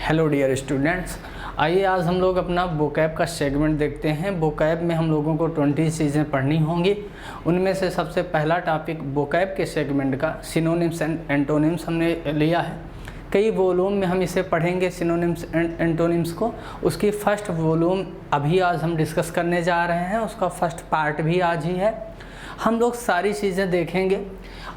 Hello dear students, आइए आज हम लोग अपना वोकैब का सेगमेंट देखते हैं। वोकैब में हम लोगों को 20 चीज़ें पढ़नी होंगी। उनमें से सबसे पहला टॉपिक वोकैब के सेगमेंट का सिनोनिम्स एंड एंटोनिम्स हमने लिया है। कई वॉल्यूम में हम इसे पढ़ेंगे सिनोनिम्स एंड एंटोनिम्स को। उसकी फर्स्ट वॉल्यूम अभी आज हम डिस्कस करने जा रहे हैं, उसका फर्स्ट पार्ट भी आज ही है। हम लोग सारी चीज़ें देखेंगे।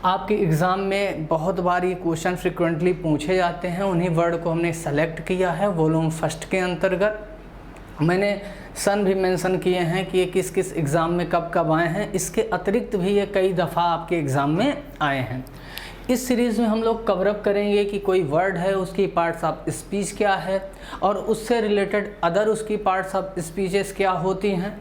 आपके एग्ज़ाम में बहुत बार ये क्वेश्चन फ्रिक्वेंटली पूछे जाते हैं, उन्हीं वर्ड को हमने सेलेक्ट किया है वॉल्यूम फर्स्ट के अंतर्गत। मैंने सन भी मेंशन किए हैं कि ये किस किस एग्ज़ाम में कब कब आए हैं। इसके अतिरिक्त भी ये कई दफ़ा आपके एग्ज़ाम में आए हैं। इस सीरीज़ में हम लोग कवरअप करेंगे कि कोई वर्ड है, उसकी पार्ट्स ऑफ स्पीच क्या है और उससे रिलेटेड अदर उसकी पार्ट्स ऑफ स्पीचेस क्या होती हैं।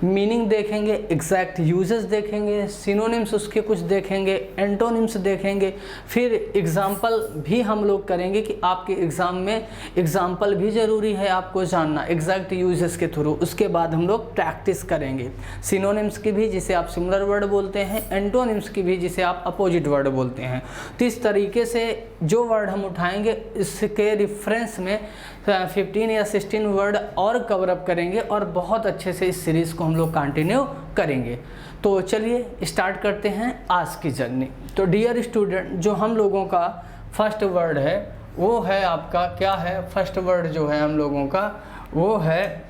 मीनिंग देखेंगे, एग्जैक्ट यूजेस देखेंगे, सिनोनिम्स उसके कुछ देखेंगे, एंटोनिम्स देखेंगे। फिर एग्जाम्पल भी हम लोग करेंगे कि आपके एग्ज़ाम में एग्जाम्पल भी ज़रूरी है आपको जानना एग्जैक्ट यूजेस के थ्रू। उसके बाद हम लोग प्रैक्टिस करेंगे सिनोनिम्स की भी, जिसे आप सिमिलर वर्ड बोलते हैं, एंटोनिम्स की भी, जिसे आप अपोजिट वर्ड बोलते हैं। तो इस तरीके से जो वर्ड हम उठाएंगे इसके रिफरेंस में 15 या 16 वर्ड और कवरअप करेंगे और बहुत अच्छे से इस सीरीज़ को हम लोग कंटिन्यू करेंगे। तो चलिए स्टार्ट करते हैं आज की जर्नी। तो डियर स्टूडेंट, जो हम लोगों का फर्स्ट वर्ड है वो है आपका क्या है? फर्स्ट वर्ड जो है हम लोगों का वो है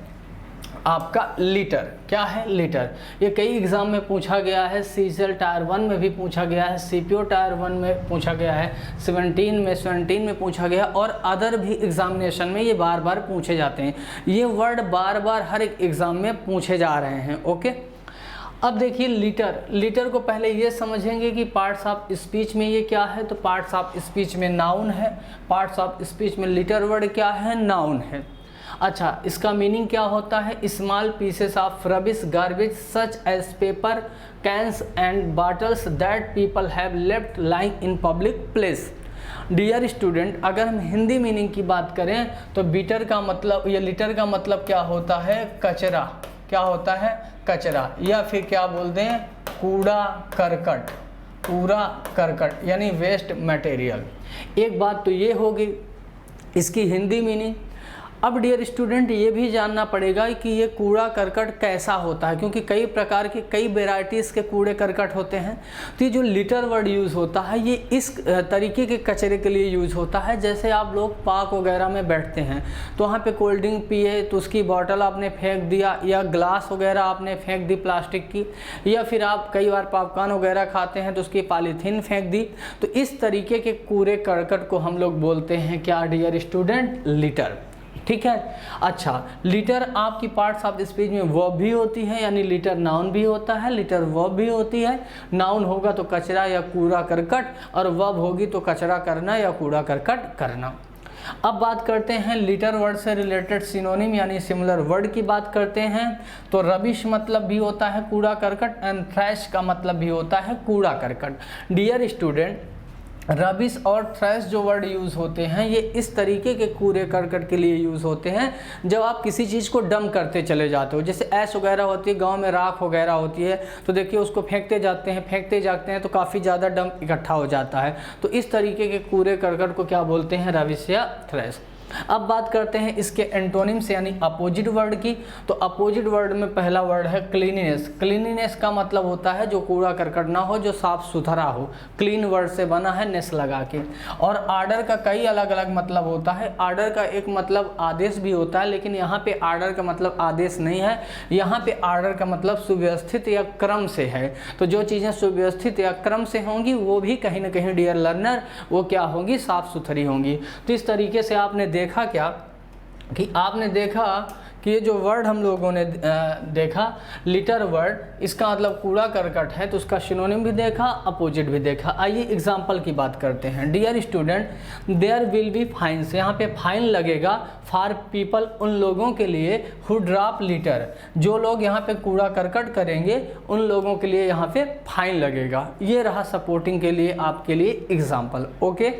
आपका लीटर। क्या है? लीटर। ये कई एग्ज़ाम में पूछा गया है। सीजीएल टायर 1 में भी पूछा गया है, सीपीओ टायर 1 में पूछा गया है, 17 में पूछा गया और अदर भी एग्जामिनेशन में ये बार बार पूछे जाते हैं। ये वर्ड बार बार हर एक एग्ज़ाम में पूछे जा रहे हैं। ओके, अब देखिए लीटर। लीटर को पहले ये समझेंगे कि पार्ट्स ऑफ स्पीच में ये क्या है। तो पार्ट्स ऑफ स्पीच में नाउन है। पार्ट्स ऑफ स्पीच में लीटर वर्ड क्या है? नाउन है। अच्छा, इसका मीनिंग क्या होता है? Small pieces of rubbish garbage such as paper, cans and bottles that people have left lying in public place. Dear student, अगर हम हिंदी मीनिंग की बात करें तो बीटर का मतलब या लीटर का मतलब क्या होता है? कचरा। क्या होता है? कचरा, या फिर क्या बोलते हैं? कूड़ा करकट। कूड़ा करकट यानी वेस्ट मटेरियल। एक बात तो ये होगी इसकी हिंदी मीनिंग। अब डियर स्टूडेंट, ये भी जानना पड़ेगा कि ये कूड़ा करकट कैसा होता है, क्योंकि कई प्रकार के कई वेराइटीज़ के कूड़े करकट होते हैं। तो ये जो लीटर वर्ड यूज़ होता है ये इस तरीके के कचरे के लिए यूज़ होता है। जैसे आप लोग पार्क वगैरह में बैठते हैं तो वहाँ पे कोल्ड ड्रिंक पिए तो उसकी बॉटल आपने फेंक दिया, या ग्लास वगैरह आपने फेंक दी प्लास्टिक की, या फिर आप कई बार पॉपकॉर्न वगैरह खाते हैं तो उसकी पॉलीथीन फेंक दी। तो इस तरीके के कूड़े करकट को हम लोग बोलते हैं क्या डियर स्टूडेंट? लीटर। ठीक है। अच्छा, लीटर आपकी पार्ट्स ऑफ स्पीच में वर्ब भी होती है, यानी लीटर नाउन भी होता है, लीटर वर्ब भी होती है। नाउन होगा तो कचरा या कूड़ा करकट, और वर्ब होगी तो कचरा करना या कूड़ा करकट करना। अब बात करते हैं लीटर वर्ड से रिलेटेड सिनोनिम यानी सिमिलर वर्ड की बात करते हैं। तो रबिश मतलब भी होता है कूड़ा करकट, एंड थ्रैश का मतलब भी होता है कूड़ा करकट। डियर स्टूडेंट, रबिश और थ्रैश जो वर्ड यूज़ होते हैं ये इस तरीके के कूड़े करकट के लिए यूज़ होते हैं जब आप किसी चीज़ को डंप करते चले जाते हो। जैसे ऐश वगैरह होती है, गांव में राख वगैरह होती है, तो देखिए उसको फेंकते जाते हैं तो काफ़ी ज़्यादा डंप इकट्ठा हो जाता है। तो इस तरीके के कूड़े करकट को क्या बोलते हैं? रबिश या थ्रैश। अब बात करते हैं इसके एंटोनिम्स यानी अपोजिट वर्ड की। तो अपोजिट वर्ड में पहला वर्ड है क्लीनिनेस। क्लीनिनेस का मतलब होता है जो कूड़ा करकट ना हो, जो साफ सुथरा हो। क्लीन वर्ड से बना है, नेस लगा के। और आर्डर का कई अलग अलग मतलब होता है। आर्डर का एक मतलब आदेश भी होता है, लेकिन यहाँ पे आर्डर का मतलब आदेश नहीं है, यहाँ पे आर्डर का मतलब सुव्यवस्थित या क्रम से है। तो जो चीज़ें सुव्यवस्थित या क्रम से होंगी वो भी कहीं ना कहीं डियर लर्नर वो क्या होंगी? साफ सुथरी होंगी। तो इस तरीके से आपने देखा क्या कि आपने देखा कि ये जो वर्ड हम लोगों ने देखा लीटर वर्ड, इसका मतलब कूड़ा करकट है, तो उसका सिनोनिम भी देखा, अपोजिट भी देखा। आइए एग्जाम्पल की बात करते हैं। Dear student, there will be fines. यहाँ पे फाइन लगेगा फॉर पीपल, उन लोगों के लिए हु ड्रॉप लीटर, जो लोग यहाँ पे कूड़ा करकट करेंगे उन लोगों के लिए यहाँ पे फाइन लगेगा। ये रहा सपोर्टिंग के लिए आपके लिए एग्जाम्पल। ओके,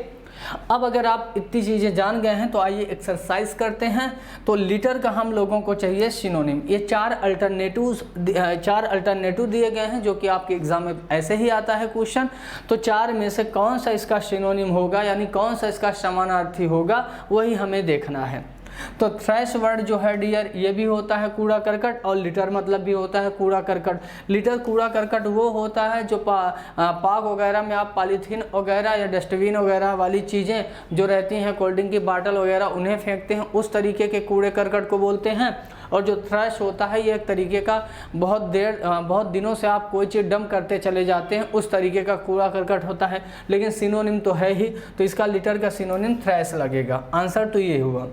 अब अगर आप इतनी चीज़ें जान गए हैं तो आइए एक्सरसाइज करते हैं। तो लीटर का हम लोगों को चाहिए सिनोनिम। ये चार अल्टरनेटिव दिए गए हैं जो कि आपके एग्जाम में ऐसे ही आता है क्वेश्चन। तो चार में से कौन सा इसका सिनोनिम होगा, यानी कौन सा इसका समानार्थी होगा, वही हमें देखना है। तो ट्रैश वर्ड जो है डियर, ये भी होता है कूड़ा करकट, और लिटर मतलब भी होता है कूड़ा करकट। लिटर कूड़ा करकट वो होता है जो पार्क वगैरह में आप पॉलीथीन वगैरह या डस्टबिन वगैरह वाली चीज़ें जो रहती हैं, कोल्ड ड्रिंक की बाटल वगैरह, उन्हें फेंकते हैं, उस तरीके के कूड़े करकट को बोलते हैं। और जो थ्रैश होता है ये एक तरीके का बहुत दिनों से आप कोई चीज़ डंप करते चले जाते हैं, उस तरीके का कूड़ा करकट होता है। लेकिन सिनोनिम तो है ही, तो इसका लिटर का सिनोनिम थ्रैश लगेगा। आंसर तो ये हुआ।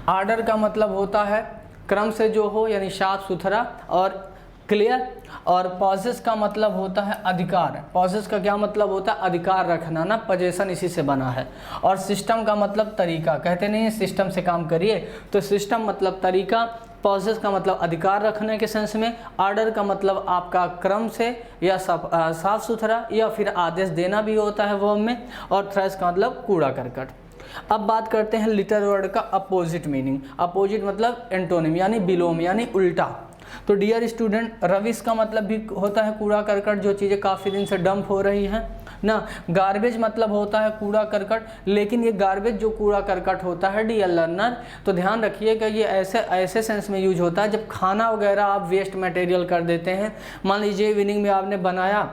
आर्डर का मतलब होता है क्रम से जो हो, यानी साफ सुथरा और क्लियर। और पॉसेस का मतलब होता है अधिकार। पॉसेस का क्या मतलब होता है? अधिकार रखना ना, पोजेशन इसी से बना है। और सिस्टम का मतलब तरीका, कहते नहीं है सिस्टम से काम करिए, तो सिस्टम मतलब तरीका। पॉसेस का मतलब अधिकार रखने के सेंस में। आर्डर का मतलब आपका क्रम से या साफ सुथरा या फिर आदेश देना भी होता है वर्ब में। और थ्रैश का मतलब कूड़ा करकट। अब बात करते हैं लिटर वर्ड का अपोजिट मीनिंग। अपोजिट मतलब एंटोनिम, यानी विलोम, यानी उल्टा। तो डियर स्टूडेंट, रविश का मतलब भी होता है कूड़ा करकट, जो चीज़ें काफ़ी दिन से डंप हो रही हैं ना। गार्बेज मतलब होता है कूड़ा करकट, लेकिन ये गार्बेज जो कूड़ा करकट होता है डियर लर्नर, तो ध्यान रखिएगा ये ऐसे सेंस में यूज होता है जब खाना वगैरह आप वेस्ट मटेरियल कर देते हैं। मान लीजिए इवनिंग में आपने बनाया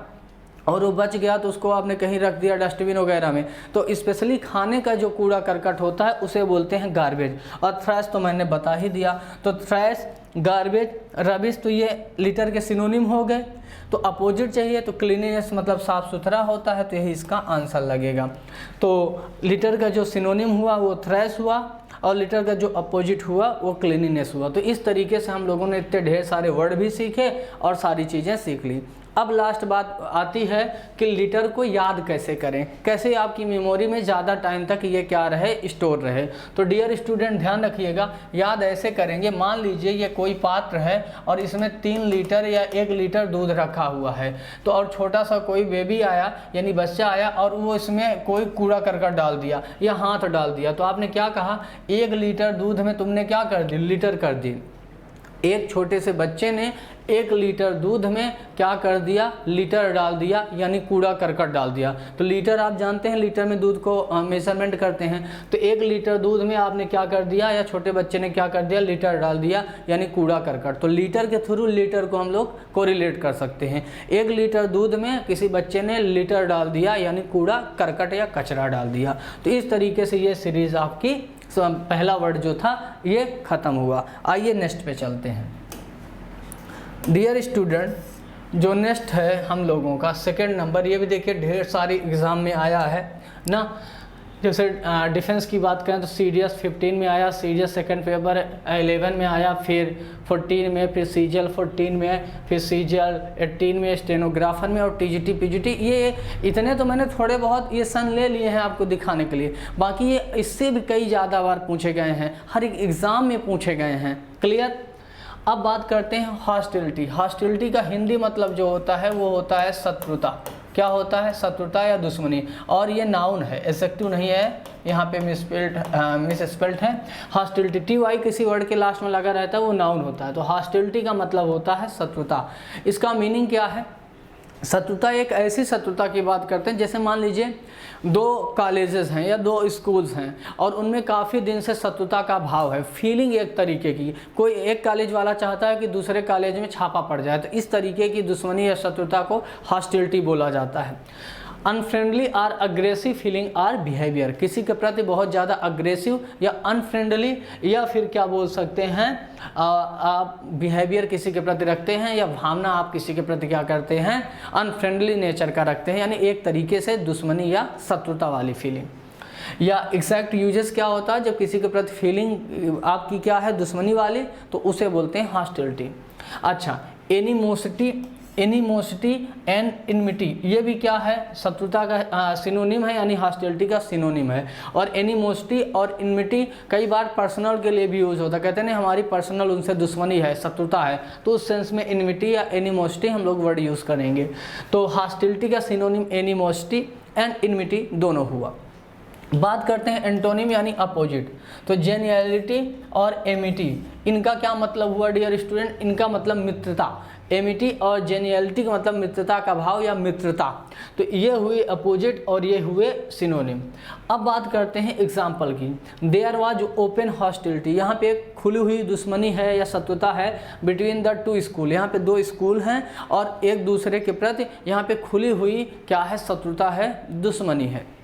और वो बच गया तो उसको आपने कहीं रख दिया डस्टबिन वगैरह में, तो स्पेशली खाने का जो कूड़ा करकट होता है उसे बोलते हैं गार्बेज। और थ्रैश तो मैंने बता ही दिया। तो थ्रैश, गार्बेज, रबिश, तो ये लिटर के सिनोनिम हो गए। तो अपोजिट चाहिए तो क्लीनिनेस मतलब साफ़ सुथरा होता है, तो यही इसका आंसर लगेगा। तो लिटर का जो सिनोनिम हुआ वो थ्रैश हुआ, और लिटर का जो अपोजिट हुआ वो क्लीनिनेस हुआ। तो इस तरीके से हम लोगों ने इतने ढेर सारे वर्ड भी सीखे और सारी चीज़ें सीख ली। अब लास्ट बात आती है कि लिटर को याद कैसे करें, कैसे आपकी मेमोरी में ज़्यादा टाइम तक ये क्या रहे, स्टोर रहे। तो डियर स्टूडेंट ध्यान रखिएगा, याद ऐसे करेंगे। मान लीजिए ये कोई पात्र है और इसमें 3 लीटर या 1 लीटर दूध रखा हुआ है, तो और छोटा सा कोई बेबी आया यानी बच्चा आया और वो इसमें कोई कूड़ा करकट डाल दिया या हाथ डाल दिया, तो आपने क्या कहा? 1 लीटर दूध में तुमने क्या कर दी? लीटर कर दी। एक छोटे से बच्चे ने 1 लीटर दूध में क्या कर दिया? लीटर डाल दिया, यानी कूड़ा करकट डाल दिया। तो लीटर आप जानते हैं, लीटर में दूध को मेजरमेंट करते हैं। तो 1 लीटर दूध में आपने क्या कर दिया, या छोटे बच्चे ने क्या कर दिया? लीटर डाल दिया, यानी कूड़ा करकट। तो लीटर के थ्रू लीटर को हम लोग कोरिलेट कर सकते हैं। 1 लीटर दूध में किसी बच्चे ने लीटर डाल दिया, यानी कूड़ा करकट या कचरा डाल दिया। तो इस तरीके से ये सीरीज आपकी पहला वर्ड जो था ये ख़त्म हुआ। आइए नेक्स्ट पे चलते हैं। डियर स्टूडेंट, जो नेक्स्ट है हम लोगों का सेकंड नंबर, ये भी देखिए ढेर सारी एग्ज़ाम में आया है ना। जैसे डिफेंस की बात करें तो CDS 15 में आया, CDS सेकंड पेपर 11 में आया, फिर 14 में, फिर CGL 14 में, फिर CGL 18 में, स्टेनोग्राफर में, और TGT PGT। ये इतने तो मैंने थोड़े बहुत ये सन ले लिए हैं आपको दिखाने के लिए, बाकी ये इससे भी कई ज़्यादा बार पूछे गए हैं, हर एक एग्ज़ाम में पूछे गए हैं। क्लियर? अब बात करते हैं हॉस्टिलिटी। हॉस्टिलिटी का हिंदी मतलब जो होता है वो होता है शत्रुता। क्या होता है? शत्रुता या दुश्मनी। और ये नाउन है, एडजेक्टिव नहीं है, यहाँ पे मिसस्पेल्ड है। हॉस्टिलिटी, TY किसी वर्ड के लास्ट में लगा रहता है, वो नाउन होता है। तो हॉस्टिलिटी का मतलब होता है शत्रुता। इसका मीनिंग क्या है? शत्रुता एक ऐसी शत्रुता की बात करते हैं, जैसे मान लीजिए 2 कॉलेजेस हैं या 2 स्कूल्स हैं और उनमें काफ़ी दिन से शत्रुता का भाव है, फीलिंग एक तरीके की। कोई एक कॉलेज वाला चाहता है कि दूसरे कॉलेज में छापा पड़ जाए, तो इस तरीके की दुश्मनी या शत्रुता को हॉस्टिलिटी बोला जाता है। Unfriendly or aggressive feeling or behaviour, किसी के प्रति बहुत ज़्यादा अग्रेसिव या अनफ्रेंडली, या फिर क्या बोल सकते हैं आप बिहेवियर किसी के प्रति रखते हैं, या भावना आप किसी के प्रति क्या करते हैं? अनफ्रेंडली नेचर का रखते हैं, यानी एक तरीके से दुश्मनी या शत्रुता वाली फीलिंग। या एग्जैक्ट यूजेस क्या होता है जब किसी के प्रति फीलिंग आपकी क्या है? दुश्मनी वाली, तो उसे बोलते हैं हॉस्टिलिटी। अच्छा, एनिमोसिटी एंड इनमिटी, ये भी क्या है? शत्रुता का सिनोनिम है, यानी हॉस्टिलिटी का सिनोनिम है। और एनिमोसिटी और इनमिटी कई बार पर्सनल के लिए भी यूज़ होता है, कहते हैं हमारी पर्सनल उनसे दुश्मनी है, शत्रुता है, तो उस सेंस में इनमिटी या एनिमोसिटी हम लोग वर्ड यूज़ करेंगे। तो हॉस्टिलिटी का सिनोनिम एनिमोसिटी एंड इनमिटी दोनों हुआ। बात करते हैं एंटोनिम यानी अपोजिट। तो जेनियलिटी और एमिटी, इनका क्या मतलब हुआ डियर स्टूडेंट? इनका मतलब मित्रता। एमिटी और जेनियलिटी का मतलब मित्रता का भाव या मित्रता। तो ये हुए अपोजिट और ये हुए सिनोनिम। अब बात करते हैं एग्जाम्पल की। देयर वाज ओपन हॉस्टिलिटी, यहाँ पे एक खुली हुई दुश्मनी है या शत्रुता है बिटवीन द टू स्कूल। यहाँ पे दो स्कूल हैं और एक दूसरे के प्रति यहाँ पे खुली हुई क्या है? शत्रुता है, दुश्मनी है।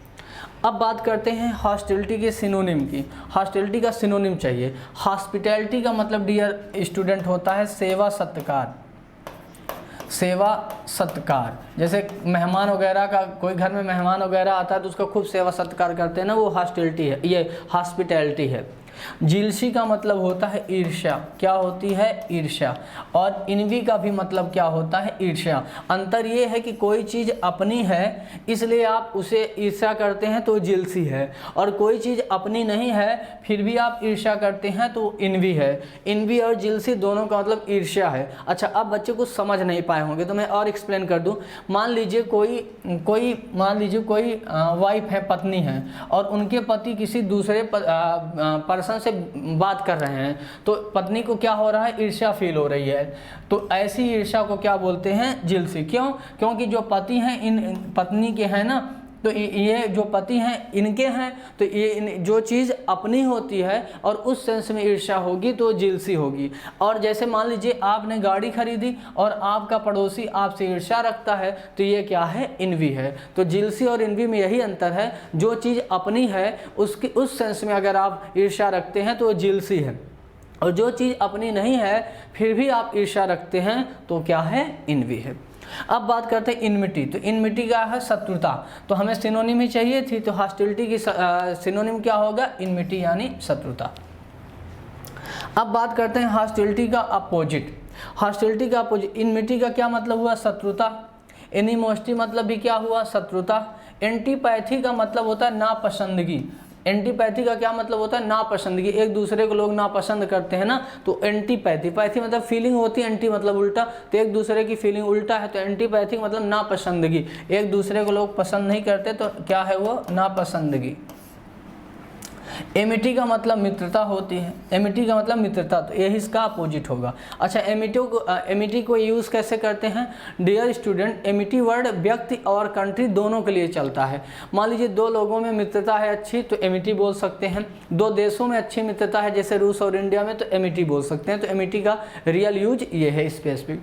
अब बात करते हैं हॉस्टिलिटी के सिनोनिम की। हॉस्टिलिटी का सिनोनिम चाहिए। हॉस्पिटैलिटी का मतलब डियर स्टूडेंट होता है सेवा सत्कार। सेवा सत्कार, जैसे मेहमान वगैरह का, कोई घर में मेहमान वगैरह आता है तो उसका खूब सेवा सत्कार करते हैं ना, वो हॉस्टिलिटी है, ये हॉस्पिटैलिटी है। जिलसी का मतलब होता है ईर्ष्या। क्या होती है? ईर्ष्या। और इनवी का भी मतलब क्या होता है? ईर्ष्या। अंतर ये है कि कोई चीज़ अपनी है इसलिए आप उसे ईर्ष्या करते हैं तो जिलसी है, और कोई चीज़ अपनी नहीं है फिर भी आप ईर्ष्या करते हैं तो इनवी है। इनवी और जिलसी दोनों का मतलब ईर्ष्या है। अच्छा, अब बच्चे कुछ समझ नहीं पाए होंगे तो मैं और एक्सप्लेन कर दूं। मान लीजिए कोई वाइफ है, पत्नी है, और उनके पति किसी दूसरे पर्सन से बात कर रहे हैं तो पत्नी को क्या हो रहा है? ईर्ष्या फील हो रही है। तो ऐसी ईर्ष्या को क्या बोलते हैं? जिलसी। क्यों? क्योंकि जो पति हैं इन पत्नी के हैं ना, तो ये जो पति हैं इनके हैं, तो ये जो चीज़ अपनी होती है और उस सेंस में ईर्ष्या होगी तो जिलसी होगी। और जैसे मान लीजिए आपने गाड़ी खरीदी और आपका पड़ोसी आपसे ईर्ष्या रखता है तो ये क्या है? इनवी है। तो जिलसी और इनवी में यही अंतर है, जो चीज़ अपनी है उसकी उस सेंस में अगर आप ईर्ष्या रखते हैं तो जिलसी है, और जो चीज़ अपनी नहीं है फिर भी आप ईर्ष्या रखते हैं तो क्या है? इनवी है। अब बात करते हैं इनमिटी। तो इनमिटी का है शत्रुता, तो हमें सिनोनिम ही चाहिए थी, तो हॉस्टिलिटी की सिनोनिम क्या होगा? इनमिटी यानी शत्रुता। अब बात करते हैं हॉस्टिलिटी का अपोजिट। हॉस्टिलिटी का अपोजिट, इनमिटी का क्या मतलब हुआ? शत्रुता। एनिमोसिटी मतलब भी क्या हुआ? शत्रुता। एंटीपैथी का मतलब होता है नापसंदगी। एंटीपैथी का क्या मतलब होता है? नापसंदगी। एक दूसरे को लोग नापसंद करते हैं ना, तो एंटीपैथी, पैथी मतलब फीलिंग होती है, एंटी मतलब उल्टा, तो एक दूसरे की फीलिंग उल्टा है, तो एंटीपैथी मतलब नापसंदगी। एक दूसरे को लोग पसंद नहीं करते तो क्या है वो? नापसंदगी। एमिटी का मतलब मित्रता होती है। एमिटी का मतलब मित्रता, तो यही इसका अपोजिट होगा। अच्छा, एमिटी को यूज़ कैसे करते हैं डियर स्टूडेंट? एमिटी वर्ड व्यक्ति और कंट्री दोनों के लिए चलता है। मान लीजिए दो लोगों में मित्रता है अच्छी तो एमिटी बोल सकते हैं। दो देशों में अच्छी मित्रता है जैसे रूस और इंडिया में तो एमिटी बोल सकते हैं। तो एमिटी का रियल यूज ये है स्पेसिफिक।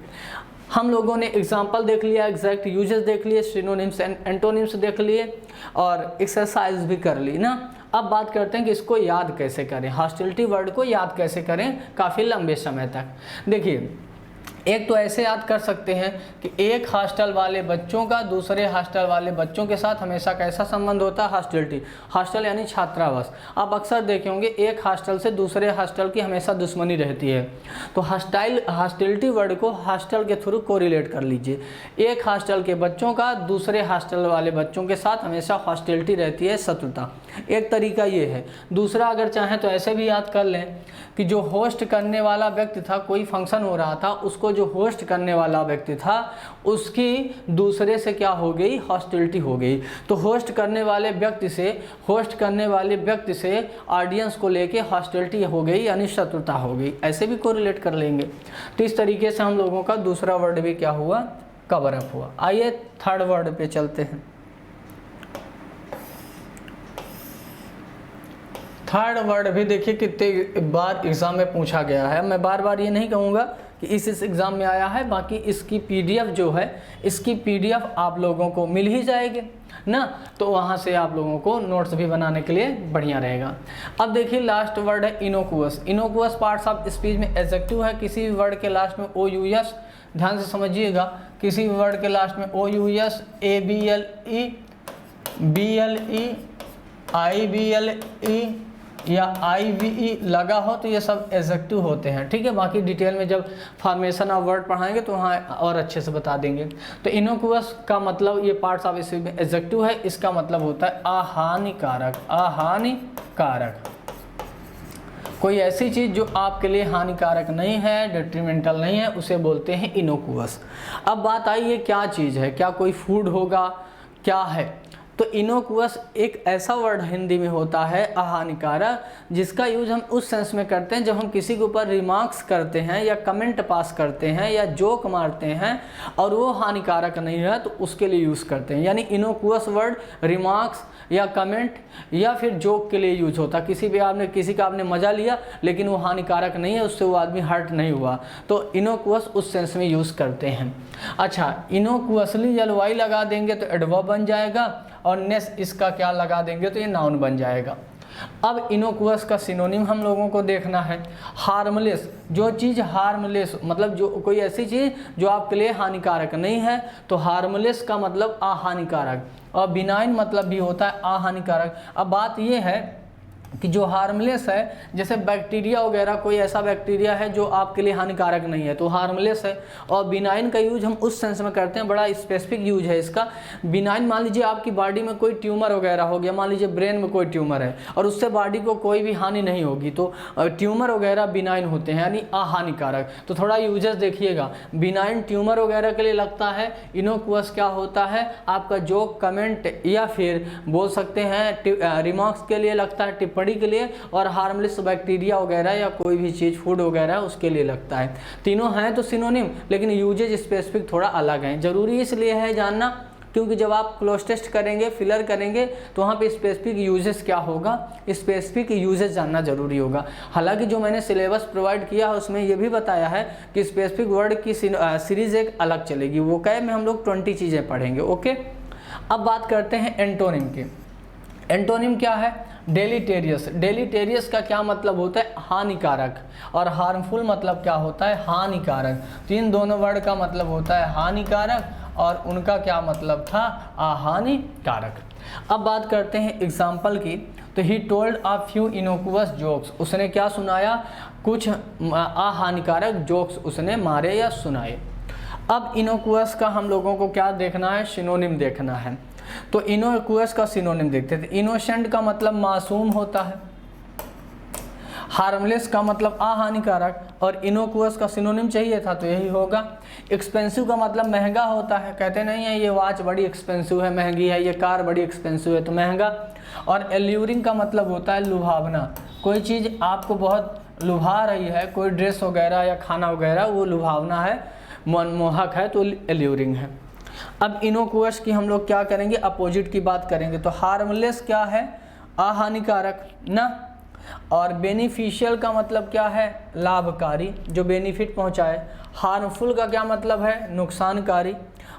हम लोगों ने एग्जाम्पल देख लिया, एग्जैक्ट यूजेस देख लिए, सिनोनिम्स एंटोनिम्स देख लिए और एक्सरसाइज भी कर ली ना। अब बात करते हैं कि इसको याद कैसे करें, हॉस्टिलिटी वर्ड को याद कैसे करें काफ़ी लंबे समय तक। देखिए, एक तो ऐसे याद कर सकते हैं कि एक हॉस्टल वाले बच्चों का दूसरे हॉस्टल वाले बच्चों के साथ हमेशा कैसा संबंध होता है? हॉस्टिलिटी। हॉस्टल यानी छात्रावास। आप अक्सर देखे होंगे एक हॉस्टल से दूसरे हॉस्टल की हमेशा दुश्मनी रहती है, तो हॉस्टिलिटी वर्ड को हॉस्टल के थ्रू कोरिलेट कर लीजिए। एक हॉस्टल के बच्चों का दूसरे हॉस्टल वाले बच्चों के साथ हमेशा हॉस्टिलिटी रहती है, शत्रुता। एक तरीका ये है। दूसरा अगर चाहें तो ऐसे भी याद कर लें कि जो होस्ट करने वाला व्यक्ति था, कोई फंक्शन हो रहा था, उसको जो होस्ट करने वाला व्यक्ति था उसकी दूसरे से क्या हो गई? हॉस्टिलिटी हो गई। तो होस्ट करने वाले व्यक्ति से ऑडियंस को लेके हॉस्टिलिटी हो गई यानी शत्रुता हो गई। ऐसे भी कोरिलेट कर लेंगे। तो इस तरीके से हम लोगों का दूसरा वर्ड भी क्या हुआ? कवर अप हुआ। आइए थर्ड वर्ड पे चलते हैं। थर्ड वर्ड भी देखिए कितने बार एग्ज़ाम में पूछा गया है। मैं बार बार ये नहीं कहूँगा कि इस एग्ज़ाम में आया है, बाकी इसकी पीडीएफ जो है, इसकी पीडीएफ आप लोगों को मिल ही जाएगी ना, तो वहाँ से आप लोगों को नोट्स भी बनाने के लिए बढ़िया रहेगा। अब देखिए लास्ट वर्ड है innocuous. Innocuous parts of speech में एडजेक्टिव है। किसी भी वर्ड के लास्ट में ओ यू एस, ध्यान से समझिएगा, किसी भी वर्ड के लास्ट में O U S, A B L E, B L E, I B L E या IVE लगा हो तो ये सब एडजेक्टिव होते हैं, ठीक है। बाकी डिटेल में जब फॉर्मेशन ऑफ वर्ड पढ़ाएंगे तो वहाँ और अच्छे से बता देंगे। तो इनोकुअस का मतलब, ये पार्ट्स ऑफ स्पीच में एडजेक्टिव है, इसका मतलब होता है अहानिकारक। अहानिकारक, कोई ऐसी चीज़ जो आपके लिए हानिकारक नहीं है, डिट्रीमेंटल नहीं है, उसे बोलते हैं इनोकुअस। अब बात आई ये क्या चीज़ है, क्या कोई फूड होगा, क्या है? तो इनोकुअस एक ऐसा वर्ड हिंदी में होता है अहानिकारक, जिसका यूज हम उस सेंस में करते हैं जब हम किसी के ऊपर रिमार्क्स करते हैं या कमेंट पास करते हैं या जोक मारते हैं और वो हानिकारक नहीं है तो उसके लिए यूज़ करते हैं। यानी इनोकुअस वर्ड रिमार्क्स या कमेंट या फिर जोक के लिए यूज होता। किसी का आपने मजा लिया लेकिन वो हानिकारक नहीं है, उससे वो आदमी हर्ट नहीं हुआ, तो इनोकुअस उस सेंस में यूज़ करते हैं। अच्छा, इनोकुअसली जलवायु लगा देंगे तो एडवर्ब बन जाएगा और नेस इसका क्या लगा देंगे तो ये नाउन बन जाएगा। अब इनोकुअस का सिनोनिम हम लोगों को देखना है। हार्मलेस, जो चीज़ हार्मलेस मतलब जो कोई ऐसी चीज़ जो आपके लिए हानिकारक नहीं है, तो हार्मलेस का मतलब अहानिकारक, और बिनाइन मतलब भी होता है अहानिकारक। अब बात यह है कि जो हार्मलेस है, जैसे बैक्टीरिया वगैरह, कोई ऐसा बैक्टीरिया है जो आपके लिए हानिकारक नहीं है तो हार्मलेस है। और बिनाइन का यूज हम उस सेंस में करते हैं, बड़ा स्पेसिफिक यूज है इसका। बिनाइन, मान लीजिए आपकी बॉडी में कोई ट्यूमर वगैरह हो गया, मान लीजिए ब्रेन में कोई ट्यूमर है और उससे बॉडी को कोई भी हानि नहीं होगी, तो ट्यूमर वगैरह बिनाइन होते हैं यानी अहानिकारक। तो थोड़ा यूजेस देखिएगा, बिनाइन ट्यूमर वगैरह के लिए लगता है। इनोकुअस क्या होता है, आपका जोक, कमेंट या फिर बोल सकते हैं रिमार्क्स के लिए लगता है, टिप्पणी के लिए। और हार्मलेस बैक्टीरिया वगैरह या कोई भी चीज़ फूड वगैरह उसके लिए लगता है। तीनों हैं तो सिनोनिम, लेकिन यूजेज स्पेसिफिक थोड़ा अलग हैं। ज़रूरी इसलिए है जानना क्योंकि जब आप क्लोज टेस्ट करेंगे, फिलर करेंगे, तो वहाँ पे स्पेसिफिक यूजेस क्या होगा, स्पेसिफिक यूजेस जानना जरूरी होगा। हालांकि जो मैंने सिलेबस प्रोवाइड किया है उसमें ये भी बताया है कि स्पेसिफिक वर्ड की सीरीज एक अलग चलेगी। वोकैब में हम लोग 20 चीज़ें पढ़ेंगे। ओके, अब बात करते हैं एंटोनिम की। एंटोनिम क्या है, डेलीटेरियस। डेलीटेरियस का क्या मतलब होता है, हानिकारक, और हार्मफुल मतलब क्या होता है, हानिकारक। तो इन दोनों वर्ड का मतलब होता है हानिकारक और उनका क्या मतलब था, अहानिकारक। अब बात करते हैं एग्जाम्पल की। तो he told a few innocuous jokes, उसने क्या सुनाया, कुछ अहानिकारक जोक्स उसने मारे या सुनाए। अब इनोकुअस का हम लोगों को क्या देखना है, सिनोनिम देखना है। तो इनोकुअस का सिनोनिम देखते थे। इनोसेंट का मतलब मासूम होता है, हार्मलेस का मतलब अहानिकारक, और इनोकुअस का सिनोनिम चाहिए था तो यही होगा। एक्सपेंसिव का मतलब महंगा होता है, कहते नहीं है ये वॉच बड़ी एक्सपेंसिव है, महंगी है, ये कार बड़ी एक्सपेंसिव है तो महंगा। और एल्यूरिंग का मतलब होता है लुभावना, कोई चीज़ आपको बहुत लुभा रही है, कोई ड्रेस वगैरह या खाना वगैरह, वो लुभावना है, मनमोहक है, तो एल्यूरिंग है। अब इनोकुअस की हम लोग क्या करेंगे, अपोजिट की बात करेंगे। तो हार्मलेस क्या है, अहानिकारक ना, और बेनिफिशियल का मतलब क्या है, लाभकारी, जो बेनिफिट पहुंचाए। हार्मफुल का क्या मतलब है, नुकसानकारी।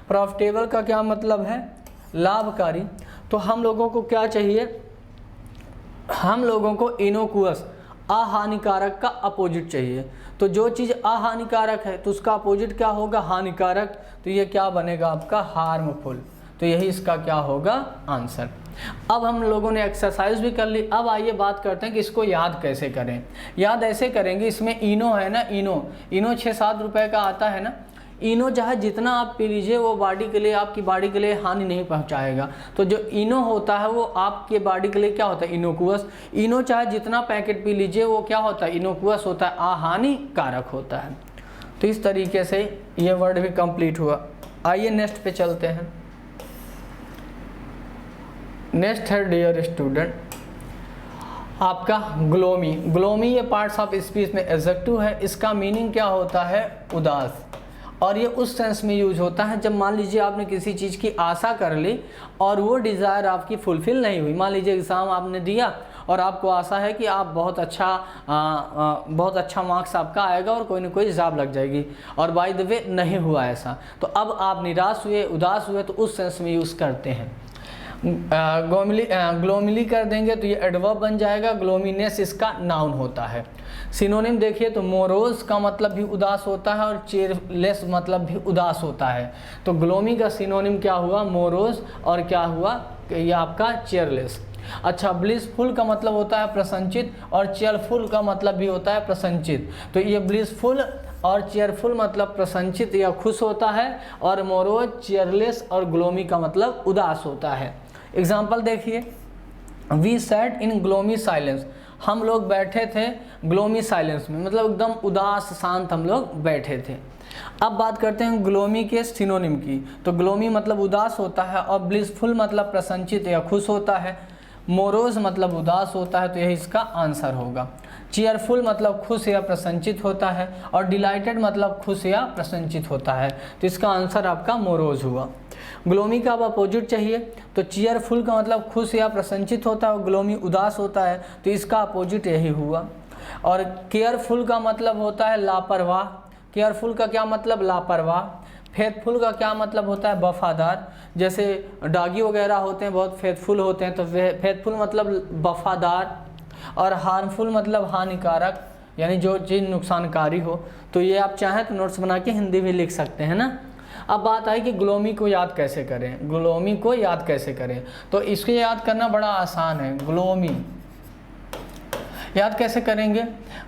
प्रॉफिटेबल का क्या मतलब है, लाभकारी। तो हम लोगों को क्या चाहिए, हम लोगों को इनोकुअस अहानिकारक का अपोजिट चाहिए। तो जो चीज़ अहानिकारक है तो उसका अपोजिट क्या होगा, हानिकारक। तो ये क्या बनेगा आपका, हार्मफुल। तो यही इसका क्या होगा, आंसर। अब हम लोगों ने एक्सरसाइज भी कर ली। अब आइए बात करते हैं कि इसको याद कैसे करें। याद ऐसे करेंगे, इसमें इनो है ना, इनो 6-7 रुपए का आता है ना। इनो चाहे जितना आप पी लीजिए वो बॉडी के लिए, आपकी बॉडी के लिए हानि नहीं पहुंचाएगा। तो जो इनो होता है वो आपके बॉडी के लिए क्या होता है, इनोकुअस। इनो चाहे जितना पैकेट पी लीजिए वो क्या होता है, इनोकुअस होता है, अहानिकारक होता है। तो इस तरीके से ये वर्ड भी कंप्लीट हुआ। आइए नेक्स्ट पे चलते हैं। नेक्स्ट है डियर स्टूडेंट आपका ग्लोमी। ग्लोमी ये पार्ट्स ऑफ स्पीच में एडजेक्टिव है। इसका मीनिंग क्या होता है, उदास। और ये उस सेंस में यूज होता है जब मान लीजिए आपने किसी चीज़ की आशा कर ली और वो डिज़ायर आपकी फुलफिल नहीं हुई। मान लीजिए एग्ज़ाम आपने दिया और आपको आशा है कि आप बहुत अच्छा मार्क्स आपका आएगा और कोई ना कोई जॉब लग जाएगी, और बाय द वे नहीं हुआ ऐसा, तो अब आप निराश हुए, उदास हुए, तो उस सेंस में यूज़ करते हैं। ग्लोमिली कर देंगे तो ये एडवर्ब बन जाएगा। ग्लोमिनेस इसका नाउन होता है। सिनोनिम देखिए तो मोरोज का मतलब भी उदास होता है और चेयरलेस मतलब भी उदास होता है। तो ग्लोमी का सिनोनिम क्या हुआ, मोरोज, और क्या हुआ, ये आपका चेयरलेस। अच्छा, ब्लिसफुल का मतलब होता है प्रसन्नचित, और चेयरफुल का मतलब भी होता है प्रसन्नचित। तो ये ब्लिसफुल और चेयरफुल मतलब प्रसन्नचित या खुश होता है, और मोरोज, चेयरलेस और ग्लोमी का मतलब उदास होता है। एग्जाम्पल देखिए, we sat in gloomy silence, हम लोग बैठे थे ग्लोमी साइलेंस में, मतलब एकदम उदास शांत हम लोग बैठे थे। अब बात करते हैं ग्लोमी के सिनोनिम की। तो ग्लोमी मतलब उदास होता है, और ब्लिसफुल मतलब प्रसन्नचित या खुश होता है, मोरोज मतलब उदास होता है, तो यही इसका आंसर होगा। चीयरफुल मतलब खुश या प्रसन्नचित होता है, और डिलाइटेड मतलब खुश या प्रसन्नचित होता है, तो इसका आंसर आपका मोरोज हुआ। ग्लोमी का अब अपोजिट चाहिए, तो चीयरफुल का मतलब खुश या प्रसन्नचित होता है और ग्लोमी उदास होता है, तो इसका अपोजिट यही हुआ। और केयरफुल का मतलब होता है लापरवाह। केयरफुल का क्या मतलब? लापरवाह। फेथफुल का क्या मतलब होता है? वफादार। जैसे डॉगी वगैरह होते हैं बहुत फेथफुल होते हैं, तो फेथफुल मतलब वफादार। और हार्मफुल मतलब हानिकारक, यानी जो चीज़ नुकसानकारी हो। तो ये आप चाहें तो नोट्स बना के हिंदी भी लिख सकते हैं ना। अब बात आई कि ग्लोमी को याद कैसे करें। ग्लोमी को याद कैसे करें, तो इसको याद करना बड़ा आसान है। ग्लोमी याद कैसे करेंगे?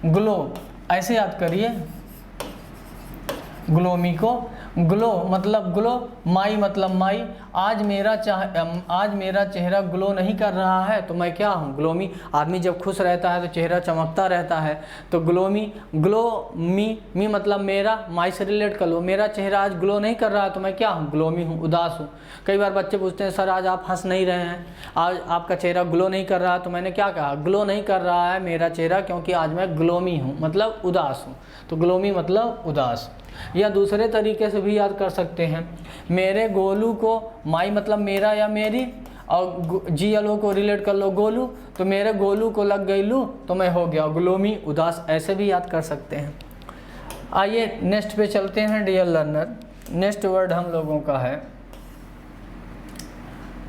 ग्लो ऐसे याद करिए, ग्लोमी को। ग्लो मतलब ग्लो, माई मतलब माई। आज मेरा चेहरा ग्लो नहीं कर रहा है, तो मैं क्या हूँ? ग्लोमी। आदमी जब खुश रहता है तो चेहरा चमकता रहता है, तो ग्लोमी। ग्लो मी मतलब मेरा, माई से रिलेट कर लो। मेरा चेहरा आज ग्लो नहीं कर रहा है, तो मैं क्या हूँ? ग्लोमी हूँ, उदास हूँ। कई बार बच्चे पूछते हैं सर आज आप हंस नहीं रहे हैं, आज आपका चेहरा ग्लो नहीं कर रहा, तो मैंने क्या कहा? ग्लो नहीं कर रहा है मेरा चेहरा क्योंकि आज मैं ग्लोमी हूँ, मतलब उदास हूँ। तो ग्लोमी मतलब उदास। या दूसरे तरीके से भी याद कर सकते हैं, मेरे गोलू को, माई मतलब मेरा या मेरी, और GLO को रिलेट कर लो गोलू, तो मेरे गोलू को लग गई लू, तो मैं हो गया ग्लोमी, उदास। ऐसे भी याद कर सकते हैं। आइए नेक्स्ट पे चलते हैं डियर लर्नर। नेक्स्ट वर्ड हम लोगों का है,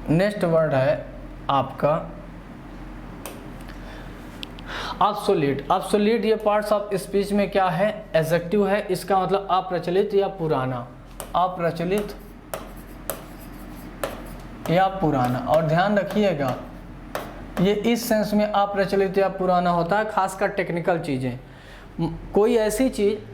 नेक्स्ट वर्ड है आपका ऑब्सोलीट। ऑब्सोलीट ये पार्ट्स ऑफ स्पीच में क्या है? एडजेक्टिव है। इसका मतलब अप्रचलित या पुराना, अप्रचलित या पुराना। और ध्यान रखिएगा ये इस सेंस में अप्रचलित या पुराना होता है, खासकर टेक्निकल चीज़ें। कोई ऐसी चीज़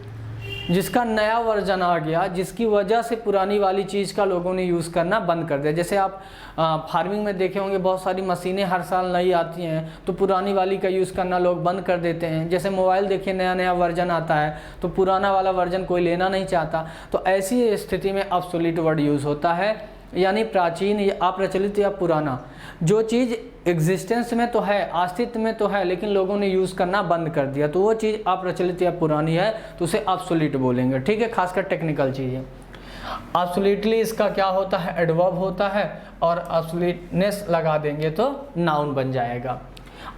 जिसका नया वर्जन आ गया, जिसकी वजह से पुरानी वाली चीज़ का लोगों ने यूज़ करना बंद कर दिया। जैसे आप फार्मिंग में देखे होंगे बहुत सारी मशीनें हर साल नई आती हैं, तो पुरानी वाली का यूज़ करना लोग बंद कर देते हैं। जैसे मोबाइल देखिए नया नया वर्जन आता है, तो पुराना वाला वर्जन कोई लेना नहीं चाहता। तो ऐसी स्थिति में ऑब्सोलीट वर्ड यूज़ होता है, यानी प्राचीन या अप्रचलित या पुराना। जो चीज़ एग्जिस्टेंस में तो है, अस्तित्व में तो है, लेकिन लोगों ने यूज़ करना बंद कर दिया, तो वो चीज़ अप्रचलित या पुरानी है, तो उसे ऑब्सोलीट बोलेंगे। ठीक है, खासकर टेक्निकल चीज़ें। ऑब्सोलीटली इसका क्या होता है? एडवर्ब होता है, और ऑब्सोलीटनेस लगा देंगे तो नाउन बन जाएगा।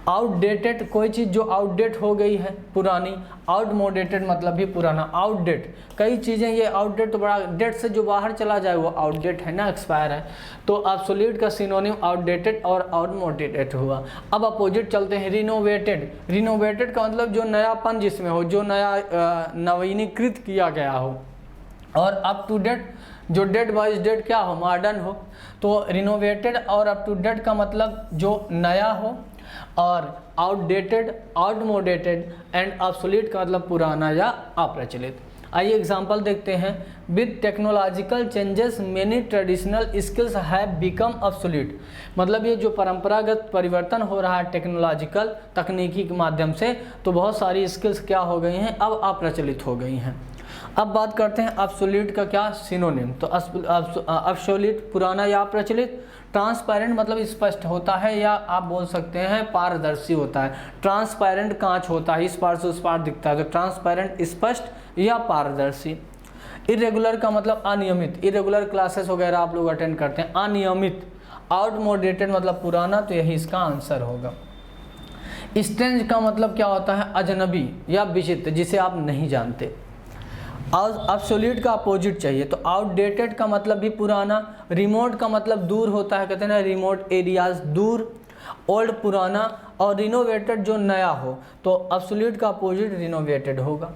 आउटडेटेड, कोई चीज़ जो आउटडेट हो गई है, पुरानी। आउटमोडेटेड मतलब भी पुराना, आउटडेट। कई चीज़ें ये आउटडेट तो बड़ा, डेट से जो बाहर चला जाए वो आउटडेट है ना, एक्सपायर है। तो ऑब्सोलीट का सिनोनिम आउटडेटेड और आउटमोडेटेड हुआ। अब अपोजिट चलते हैं, रिनोवेटेड। रिनोवेटेड का मतलब जो नयापन जिसमें हो, जो नया नवीनीकृत किया गया हो। और अप टू डेट, जो डेट वाइज डेट क्या हो? मॉडर्न हो। तो रिनोवेटेड और अप टू डेट का मतलब जो नया हो, और आउटडेटेड, आउटमोडेटेड एंड ऑब्सोलीट का मतलब पुराना या अप्रचलित। आइए एग्जांपल देखते हैं। With technological changes many traditional skills have become obsolete. मतलब ये जो परंपरागत परिवर्तन हो रहा है टेक्नोलॉजिकल, तकनीकी के माध्यम से, तो बहुत सारी स्किल्स क्या हो गई हैं? अब अप्रचलित हो गई हैं। अब बात करते हैं ऑब्सोलीट का क्या सिनोनिम। तो ऑब्सोलीट पुराना या अप्रचलित। ट्रांसपेरेंट मतलब स्पष्ट होता है, या आप बोल सकते हैं पारदर्शी होता है। ट्रांसपेरेंट कांच होता है, इस पार से उस पार दिखता है, तो ट्रांसपेरेंट स्पष्ट या पारदर्शी। इरेगुलर का मतलब अनियमित। इरेगुलर क्लासेस वगैरह आप लोग अटेंड करते हैं, अनियमित। आउटमोडेटेड मतलब पुराना, तो यही इसका आंसर होगा। स्ट्रेंज का मतलब क्या होता है? अजनबी या विचित्र, जिसे आप नहीं जानते। ऑब्सोलीट का अपोजिट चाहिए, तो आउटडेटेड का मतलब भी पुराना। रिमोट का मतलब दूर होता है, कहते हैं ना रिमोट एरियाज, दूर। ओल्ड पुराना, और रिनोवेटेड जो नया हो, तो ऑब्सोलीट का अपोजिट रिनोवेटेड होगा।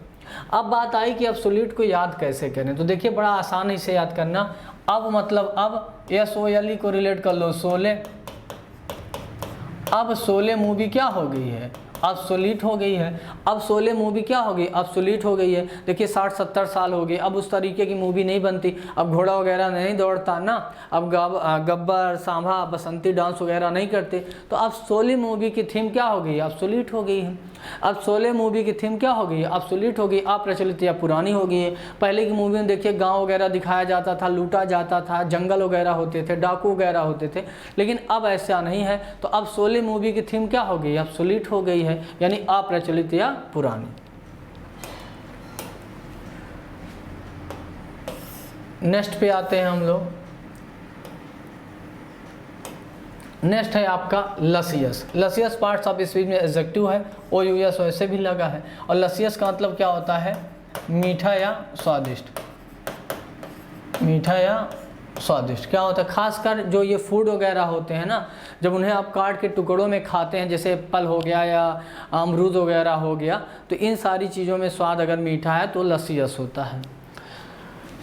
अब बात आई कि ऑब्सोलीट को याद कैसे करें, तो देखिए बड़ा आसान इसे याद करना। अब मतलब अब, SOLE को रिलेट कर लो, शोले। अब शोले मूवी क्या हो गई है? ऑब्सोलीट हो गई है। अब शोले मूवी क्या हो गई, ऑब्सोलीट हो गई है। देखिए 60-70 साल हो गए, अब उस तरीके की मूवी नहीं बनती, अब घोड़ा वगैरह नहीं दौड़ता ना, अब गब्बर सांभा बसंती डांस वगैरह नहीं करते, तो अब शोले मूवी की थीम क्या हो गई, ऑब्सोलीट हो गई है। अब शोले मूवी की थीम क्या हो गई, ऑब्सोलीट हो गई, अप्रचलित या पुरानी हो गई है। पहले की मूवी में देखिए गांव वगैरह दिखाया जाता था, लूटा जाता था, जंगल वगैरह होते थे, डाकू वगैरह होते थे, लेकिन अब ऐसा नहीं है। तो अब शोले मूवी की थीम क्या हो गई, ऑब्सोलीट हो गई है, यानी अप्रचलित या पुरानी। नेक्स्ट पे आते हैं हम लोग। नेक्स्ट है आपका लसियस। लसियस पार्ट्स ऑफ स्पीच में एडजेक्टिव है, OUS वैसे भी लगा है, और लसियस का मतलब क्या होता है, मीठा या स्वादिष्ट। मीठा या स्वादिष्ट क्या होता है, खासकर जो ये फूड वगैरह होते हैं ना, जब उन्हें आप काट के टुकड़ों में खाते हैं, जैसे एप्पल हो गया या अमरूद वगैरह हो गया, तो इन सारी चीज़ों में स्वाद अगर मीठा है तो लसियस होता है।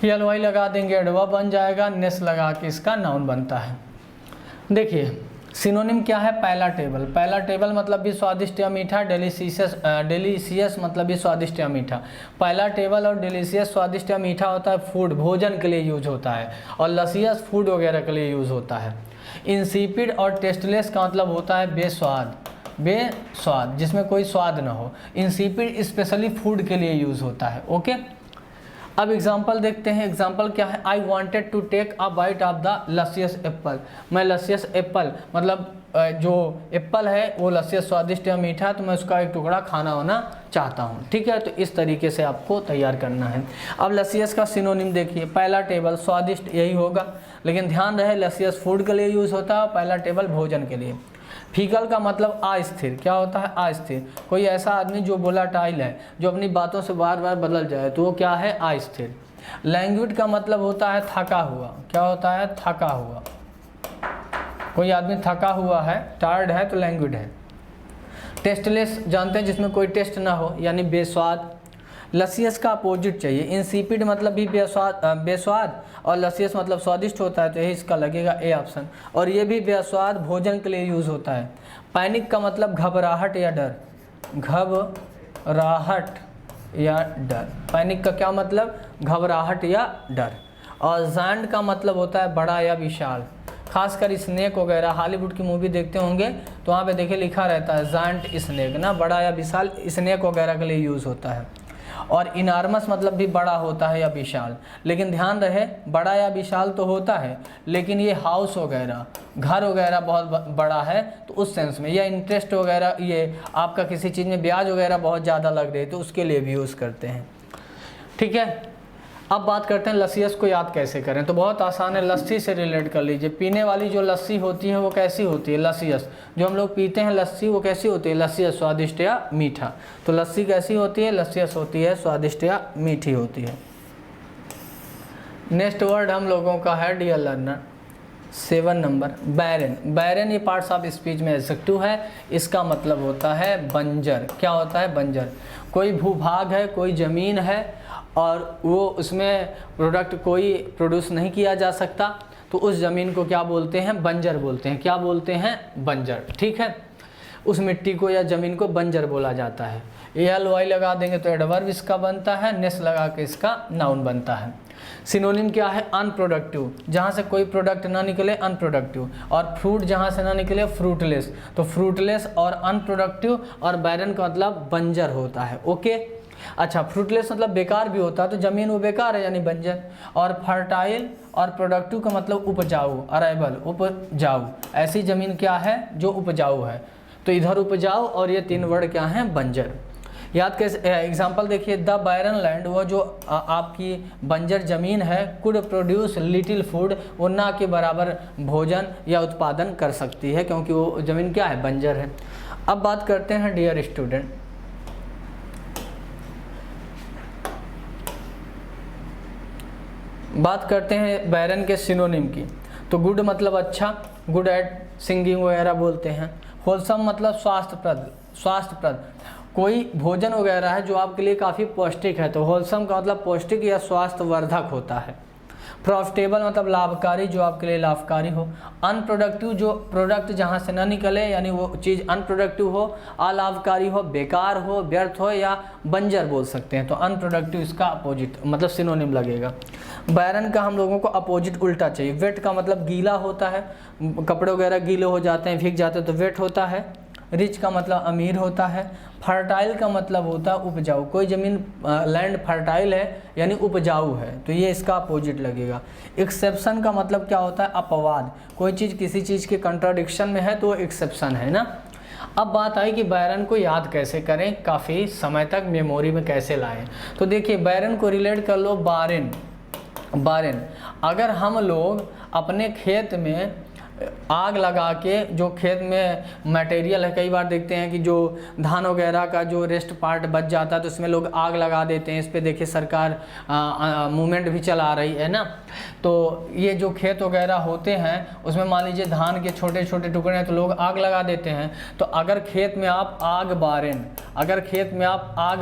LY लगा देंगे, एडवर्ब बन जाएगा, नेस लगा के इसका नाउन बनता है। देखिए सिनोनिम क्या है, पहला टेबल। पहला टेबल मतलब भी स्वादिष्ट या मीठा, डेलीशियस मतलब भी स्वादिष्ट या मीठा। पहला टेबल और डेलीशियस स्वादिष्ट या मीठा होता है, फूड भोजन के लिए यूज होता है, और लसियस फूड वगैरह के लिए यूज होता है। इंसिपिड और टेस्टलेस का मतलब होता है बेस्वाद, बेस्वाद जिसमें कोई स्वाद ना हो। इंसिपिड स्पेशली फूड के लिए यूज होता है। ओके, अब एग्जाम्पल देखते हैं। एग्जाम्पल क्या है, I wanted to take a bite of the luscious apple. मैं लसियस एप्पल मतलब जो एप्पल है वो लसियस स्वादिष्ट या मीठा, तो मैं उसका एक टुकड़ा खाना होना चाहता हूँ। ठीक है, तो इस तरीके से आपको तैयार करना है। अब लसियस का सिनोनिम देखिए, पहला टेबल स्वादिष्ट यही होगा, लेकिन ध्यान रहे लसियस फूड के लिए यूज़ होता है, पहला टेबल भोजन के लिए। फीकल का मतलब अस्थिर, क्या होता है, अस्थिर। कोई ऐसा आदमी जो वोलेटाइल है, जो अपनी बातों से बार बार बदल जाए, तो वो क्या है, अस्थिर। लैंग्विड का मतलब होता है थका हुआ, क्या होता है, थका हुआ। कोई आदमी थका हुआ है, टायर्ड है, तो लैंग्विड है। टेस्टलेस जानते हैं, जिसमें कोई टेस्ट ना हो, यानी बेस्वाद। लसियस का अपोजिट चाहिए, इंसिपिड मतलब भी बेस्वाद और लसियस मतलब स्वादिष्ट होता है, तो यही इसका लगेगा ए ऑप्शन। और ये भी बेस्वाद भोजन के लिए यूज़ होता है। पैनिक का मतलब घबराहट या डर, घबराहट या डर। पैनिक का क्या मतलब, घबराहट या डर। और जायंट का मतलब होता है बड़ा या विशाल, खासकर स्नेक वगैरह हॉलीवुड की मूवी देखते होंगे तो वहाँ पे देखिए लिखा रहता है जायंट स्नेक ना, बड़ा या विशाल स्नेक वगैरह के लिए यूज़ होता है। और इनार्मस मतलब भी बड़ा होता है या विशाल, लेकिन ध्यान रहे बड़ा या विशाल तो होता है, लेकिन ये हाउस वगैरह घर वगैरह बहुत बड़ा है तो उस सेंस में, या इंटरेस्ट वगैरह, ये आपका किसी चीज़ में ब्याज वगैरह बहुत ज़्यादा लग रही है तो उसके लिए भी यूज़ करते हैं। ठीक है, अब बात करते हैं लसियस को याद कैसे करें। तो बहुत आसान है, लस्सी से रिलेट कर लीजिए। पीने वाली जो लस्सी होती है वो कैसी होती है, लसियस। जो हम लोग पीते हैं लस्सी वो कैसी होती है, लसियस, स्वादिष्ट या मीठा। तो लस्सी कैसी होती है, लसियस होती है, स्वादिष्ट या मीठी होती है। नेक्स्ट वर्ड हम लोगों का है डियर लर्नर 7 नंबर, बैरन। बैरन ये पार्ट्स ऑफ स्पीच में एडजेक्टिव है, इसका मतलब होता है बंजर। क्या होता है, बंजर। कोई भूभाग है, कोई ज़मीन है और वो उसमें प्रोडक्ट कोई प्रोड्यूस नहीं किया जा सकता, तो उस ज़मीन को क्या बोलते हैं, बंजर बोलते हैं। क्या बोलते हैं, बंजर। ठीक है, उस मिट्टी को या ज़मीन को बंजर बोला जाता है। LY लगा देंगे तो एडवर्ब इसका बनता है, नेस लगा के इसका नाउन बनता है। सिनोनिम क्या है, अनप्रोडक्टिव, जहाँ से कोई प्रोडक्ट ना निकले अनप्रोडक्टिव, और फ्रूट जहाँ से ना निकले फ्रूटलेस। तो फ्रूटलेस और अनप्रोडक्टिव और बैरन का मतलब बंजर होता है। ओके, अच्छा, फ्रूटलेस मतलब बेकार भी होता है, तो ज़मीन वो बेकार है यानी बंजर। और फर्टाइल और प्रोडक्टिव का मतलब उपजाऊ, अरेबल, उपजाऊ। ऐसी ज़मीन क्या है जो उपजाऊ है, तो इधर उपजाऊ और ये 3 वर्ड क्या हैं, बंजर। याद कैसे, एग्जाम्पल देखिए, द बैरन लैंड, वो जो आपकी बंजर ज़मीन है, कुड प्रोड्यूस लिटिल फूड, वो ना के बराबर भोजन या उत्पादन कर सकती है, क्योंकि वो ज़मीन क्या है, बंजर है। अब बात करते हैं डियर स्टूडेंट, बात करते हैं बैरन के सिनोनिम की। तो गुड मतलब अच्छा, गुड एट सिंगिंग वगैरह बोलते हैं। होलसम मतलब स्वास्थ्यप्रद, स्वास्थ्यप्रद। कोई भोजन वगैरह है जो आपके लिए काफ़ी पौष्टिक है, तो होलसम का मतलब पौष्टिक या स्वास्थ्यवर्धक होता है। प्रॉफिटेबल मतलब लाभकारी, जो आपके लिए लाभकारी हो। अनप्रोडक्टिव, जो प्रोडक्ट जहाँ से ना निकले, यानी वो चीज़ अनप्रोडक्टिव हो, अलाभकारी हो, बेकार हो, व्यर्थ हो या बंजर बोल सकते हैं। तो अनप्रोडक्टिव इसका अपोजिट मतलब सिनोनिम लगेगा। बैरन का हम लोगों को अपोजिट उल्टा चाहिए। वेट का मतलब गीला होता है, कपड़े वगैरह गीले हो जाते हैं, भीग जाते हैं तो वेट होता है। रिच का मतलब अमीर होता है। फर्टाइल का मतलब होता है उपजाऊ, कोई ज़मीन लैंड फर्टाइल है यानी उपजाऊ है, तो ये इसका अपोजिट लगेगा। एक्सेप्शन का मतलब क्या होता है? अपवाद, कोई चीज़ किसी चीज़ के कंट्राडिक्शन में है तो वो एक्सेप्शन है ना। अब बात आई कि बैरन को याद कैसे करें, काफ़ी समय तक मेमोरी में कैसे लाएं। तो देखिए बैरन को रिलेट कर लो बारेन। अगर हम लोग अपने खेत में आग लगा के, जो खेत में मटेरियल है, कई बार देखते हैं कि जो धान वगैरह का जो रेस्ट पार्ट बच जाता है तो उसमें लोग आग लगा देते हैं। इस पे देखिए सरकार मूवमेंट भी चला रही है ना। तो ये जो खेत वगैरह होते हैं उसमें मान लीजिए धान के छोटे छोटे टुकड़े हैं तो लोग आग लगा देते हैं। तो अगर खेत में आप आग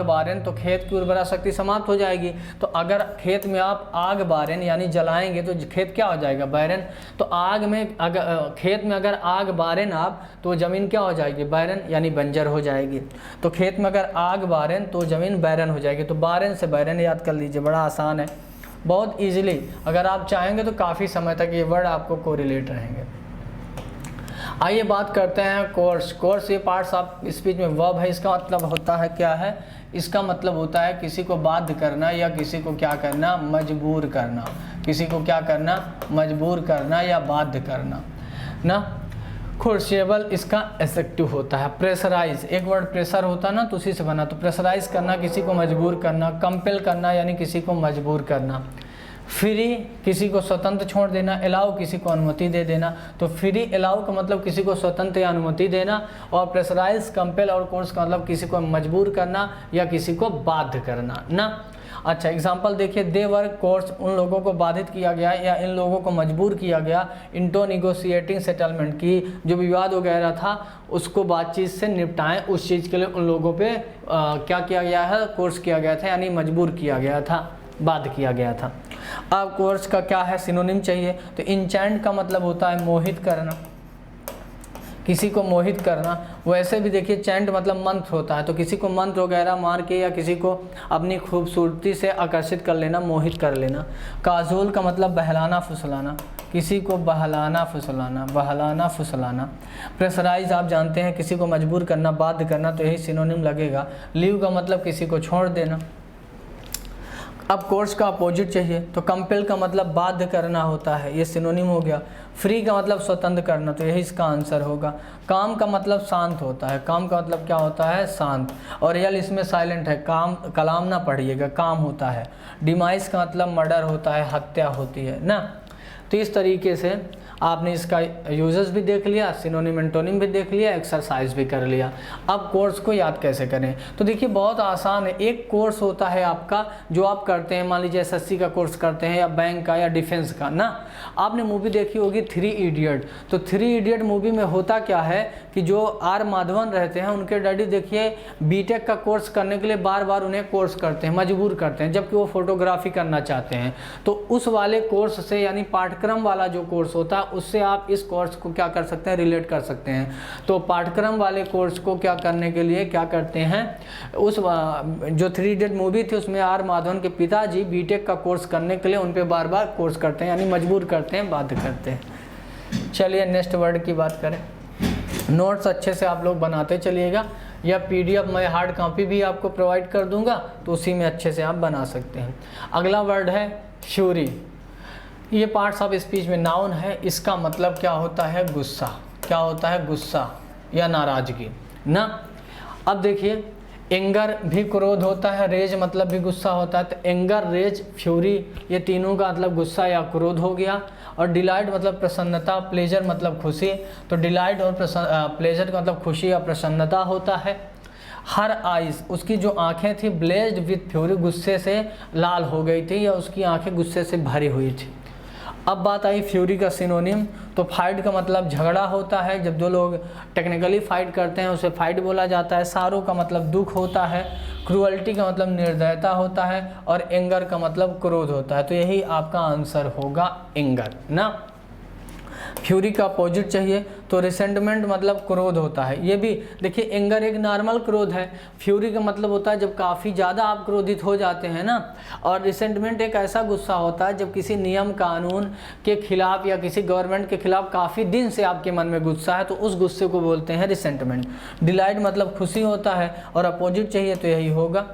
बारें तो खेत की उर्वरा शक्ति समाप्त हो जाएगी। तो अगर खेत में आप आग बारें यानी जलाएंगे तो खेत क्या हो जाएगा? बैरन। तो आग में अगर खेत में अगर आग बारें आप तो ज़मीन क्या हो जाएगी? बैरन यानी बंजर हो जाएगी। तो खेत में अगर आग बारें तो ज़मीन बैरन हो जाएगी। तो बारें से बैरन याद कर लीजिए, बड़ा आसान है, बहुत इजीली। अगर आप चाहेंगे तो काफ़ी समय तक ये वर्ड आपको कोरिलेट रहेंगे। आइए बात करते हैं कोर्स। ये पार्ट्स आप स्पीच में वर्ब है, इसका मतलब होता है क्या है? इसका मतलब होता है किसी को बाध्य करना या किसी को क्या करना? मजबूर करना। किसी को क्या करना? मजबूर करना या बाध्य करना ना। फोर्सेबल इसका एसेक्टिव होता है। प्रेशराइज, एक वर्ड प्रेशर होता है ना तो उसी से बना। तो प्रेशराइज करना, किसी को मजबूर करना। कंपेल करना यानी किसी को मजबूर करना। फ्री, किसी को स्वतंत्र छोड़ देना। अलाउ, किसी को अनुमति दे देना। तो फ्री अलाउ का मतलब किसी को स्वतंत्र या अनुमति देना, और प्रेशराइज, कंपेल और कोर्स का मतलब किसी को मजबूर करना या किसी को बाध्य करना ना। अच्छा एग्जाम्पल देखिए, दे वर कोर्स, उन लोगों को बाधित किया गया या इन लोगों को मजबूर किया गया इनटू निगोशिएटिंग सेटलमेंट की, जो विवाद वगैरह था उसको बातचीत से निपटाएं। उस चीज़ के लिए उन लोगों पे क्या किया गया है? कोर्स किया गया था, यानी मजबूर किया गया था, बाध्य किया गया था। अब कोर्स का क्या है? सिनोनिम चाहिए। तो इंचैंट का मतलब होता है मोहित करना, किसी को मोहित करना। वैसे भी देखिए चैंट मतलब मंत्र होता है, तो किसी को मंत्र वगैरह मार के या किसी को अपनी खूबसूरती से आकर्षित कर लेना, मोहित कर लेना। काजोल का मतलब बहलाना फुसलाना, किसी को बहलाना फुसलाना। प्रेशराइज आप जानते हैं, किसी को मजबूर करना, बाध्य करना, तो यही सिनोनिम लगेगा। लीव का मतलब किसी को छोड़ देना। अब कोर्स का अपोजिट चाहिए, तो कंपेल का मतलब बाध्य करना होता है, ये सिनोनिम हो गया। फ्री का मतलब स्वतंत्र करना, तो यही इसका आंसर होगा। काम का मतलब शांत होता है, काम का मतलब क्या होता है? शांत। और रियल इसमें साइलेंट है, काम कलाम ना पढ़िएगा, काम होता है। डिमाइस का मतलब मर्डर होता है, हत्या होती है ना। तो इस तरीके से आपने इसका यूजेस भी देख लिया, सिनोनिम एंटोनिम भी देख लिया, एक्सरसाइज भी कर लिया। अब कोर्स को याद कैसे करें? तो देखिए बहुत आसान है। एक कोर्स होता है आपका जो आप करते हैं, मान लीजिए एसएससी का कोर्स करते हैं या बैंक का या डिफेंस का ना। आपने मूवी देखी होगी 3 इडियट। तो 3 इडियट मूवी में होता क्या है कि जो आर माधवन रहते हैं उनके डैडी देखिए बीटेक का कोर्स करने के लिए बार बार उन्हें कोर्स करते हैं, मजबूर करते हैं, जबकि वो फोटोग्राफी करना चाहते हैं। तो उस वाले कोर्स से यानी पाठ्यक्रम वाला जो कोर्स होता है उससे आप इस कोर्स को क्या कर सकते हैं? रिलेट कर सकते हैं। तो पाठ्यक्रम वाले कोर्स को क्या करने के लिए क्या करते हैं? उस जो 3 इडियट मूवी थी उसमें आर माधवन के पिताजी बीटेक का कोर्स करने के लिए उन पे बार बार कोर्स करते हैं, यानी मजबूर करते हैं, बाध्य करते हैं। चलिए नेक्स्ट वर्ड की बात करें। नोट्स अच्छे से आप लोग बनाते चलिएगा, या पीडीएफ मैं हार्ड कॉपी भी आपको प्रोवाइड कर दूंगा, तो उसी में अच्छे से आप बना सकते हैं। अगला वर्ड है फ्यूरी। ये पार्ट्स ऑफ स्पीच में नाउन है, इसका मतलब क्या होता है? गुस्सा। क्या होता है? गुस्सा या नाराजगी ना। अब देखिए एंगर भी क्रोध होता है, रेज मतलब भी गुस्सा होता है। तो एंगर, रेज, फ्यूरी ये तीनों का मतलब गुस्सा या क्रोध हो गया। और डिलाइट मतलब प्रसन्नता, प्लेजर मतलब खुशी। तो डिलाइट और प्लेजर का मतलब खुशी या प्रसन्नता होता है। हर आइज, उसकी जो आंखें थी ब्लेज्ड विथ फ्यूरी, गुस्से से लाल हो गई थी या उसकी आंखें गुस्से से भरी हुई थी। अब बात आई फ्यूरी का सिनोनिम। तो फाइट का मतलब झगड़ा होता है, जब दो लोग टेक्निकली फाइट करते हैं उसे फाइट बोला जाता है। सारो का मतलब दुख होता है। क्रूअल्टी का मतलब निर्दयता होता है, और एंगर का मतलब क्रोध होता है। तो यही आपका आंसर होगा एंगर ना। फ्यूरी का अपोजिट चाहिए तो रिसेंटमेंट मतलब क्रोध होता है। ये भी देखिए, एंगर एक नॉर्मल क्रोध है, फ्यूरी का मतलब होता है जब काफ़ी ज़्यादा आप क्रोधित हो जाते हैं ना, और रिसेंटमेंट एक ऐसा गुस्सा होता है जब किसी नियम कानून के खिलाफ या किसी गवर्नमेंट के खिलाफ काफ़ी दिन से आपके मन में गुस्सा है, तो उस गुस्से को बोलते हैं रिसेंटमेंट। डिलाइट मतलब खुशी होता है, और अपोजिट चाहिए तो यही होगा।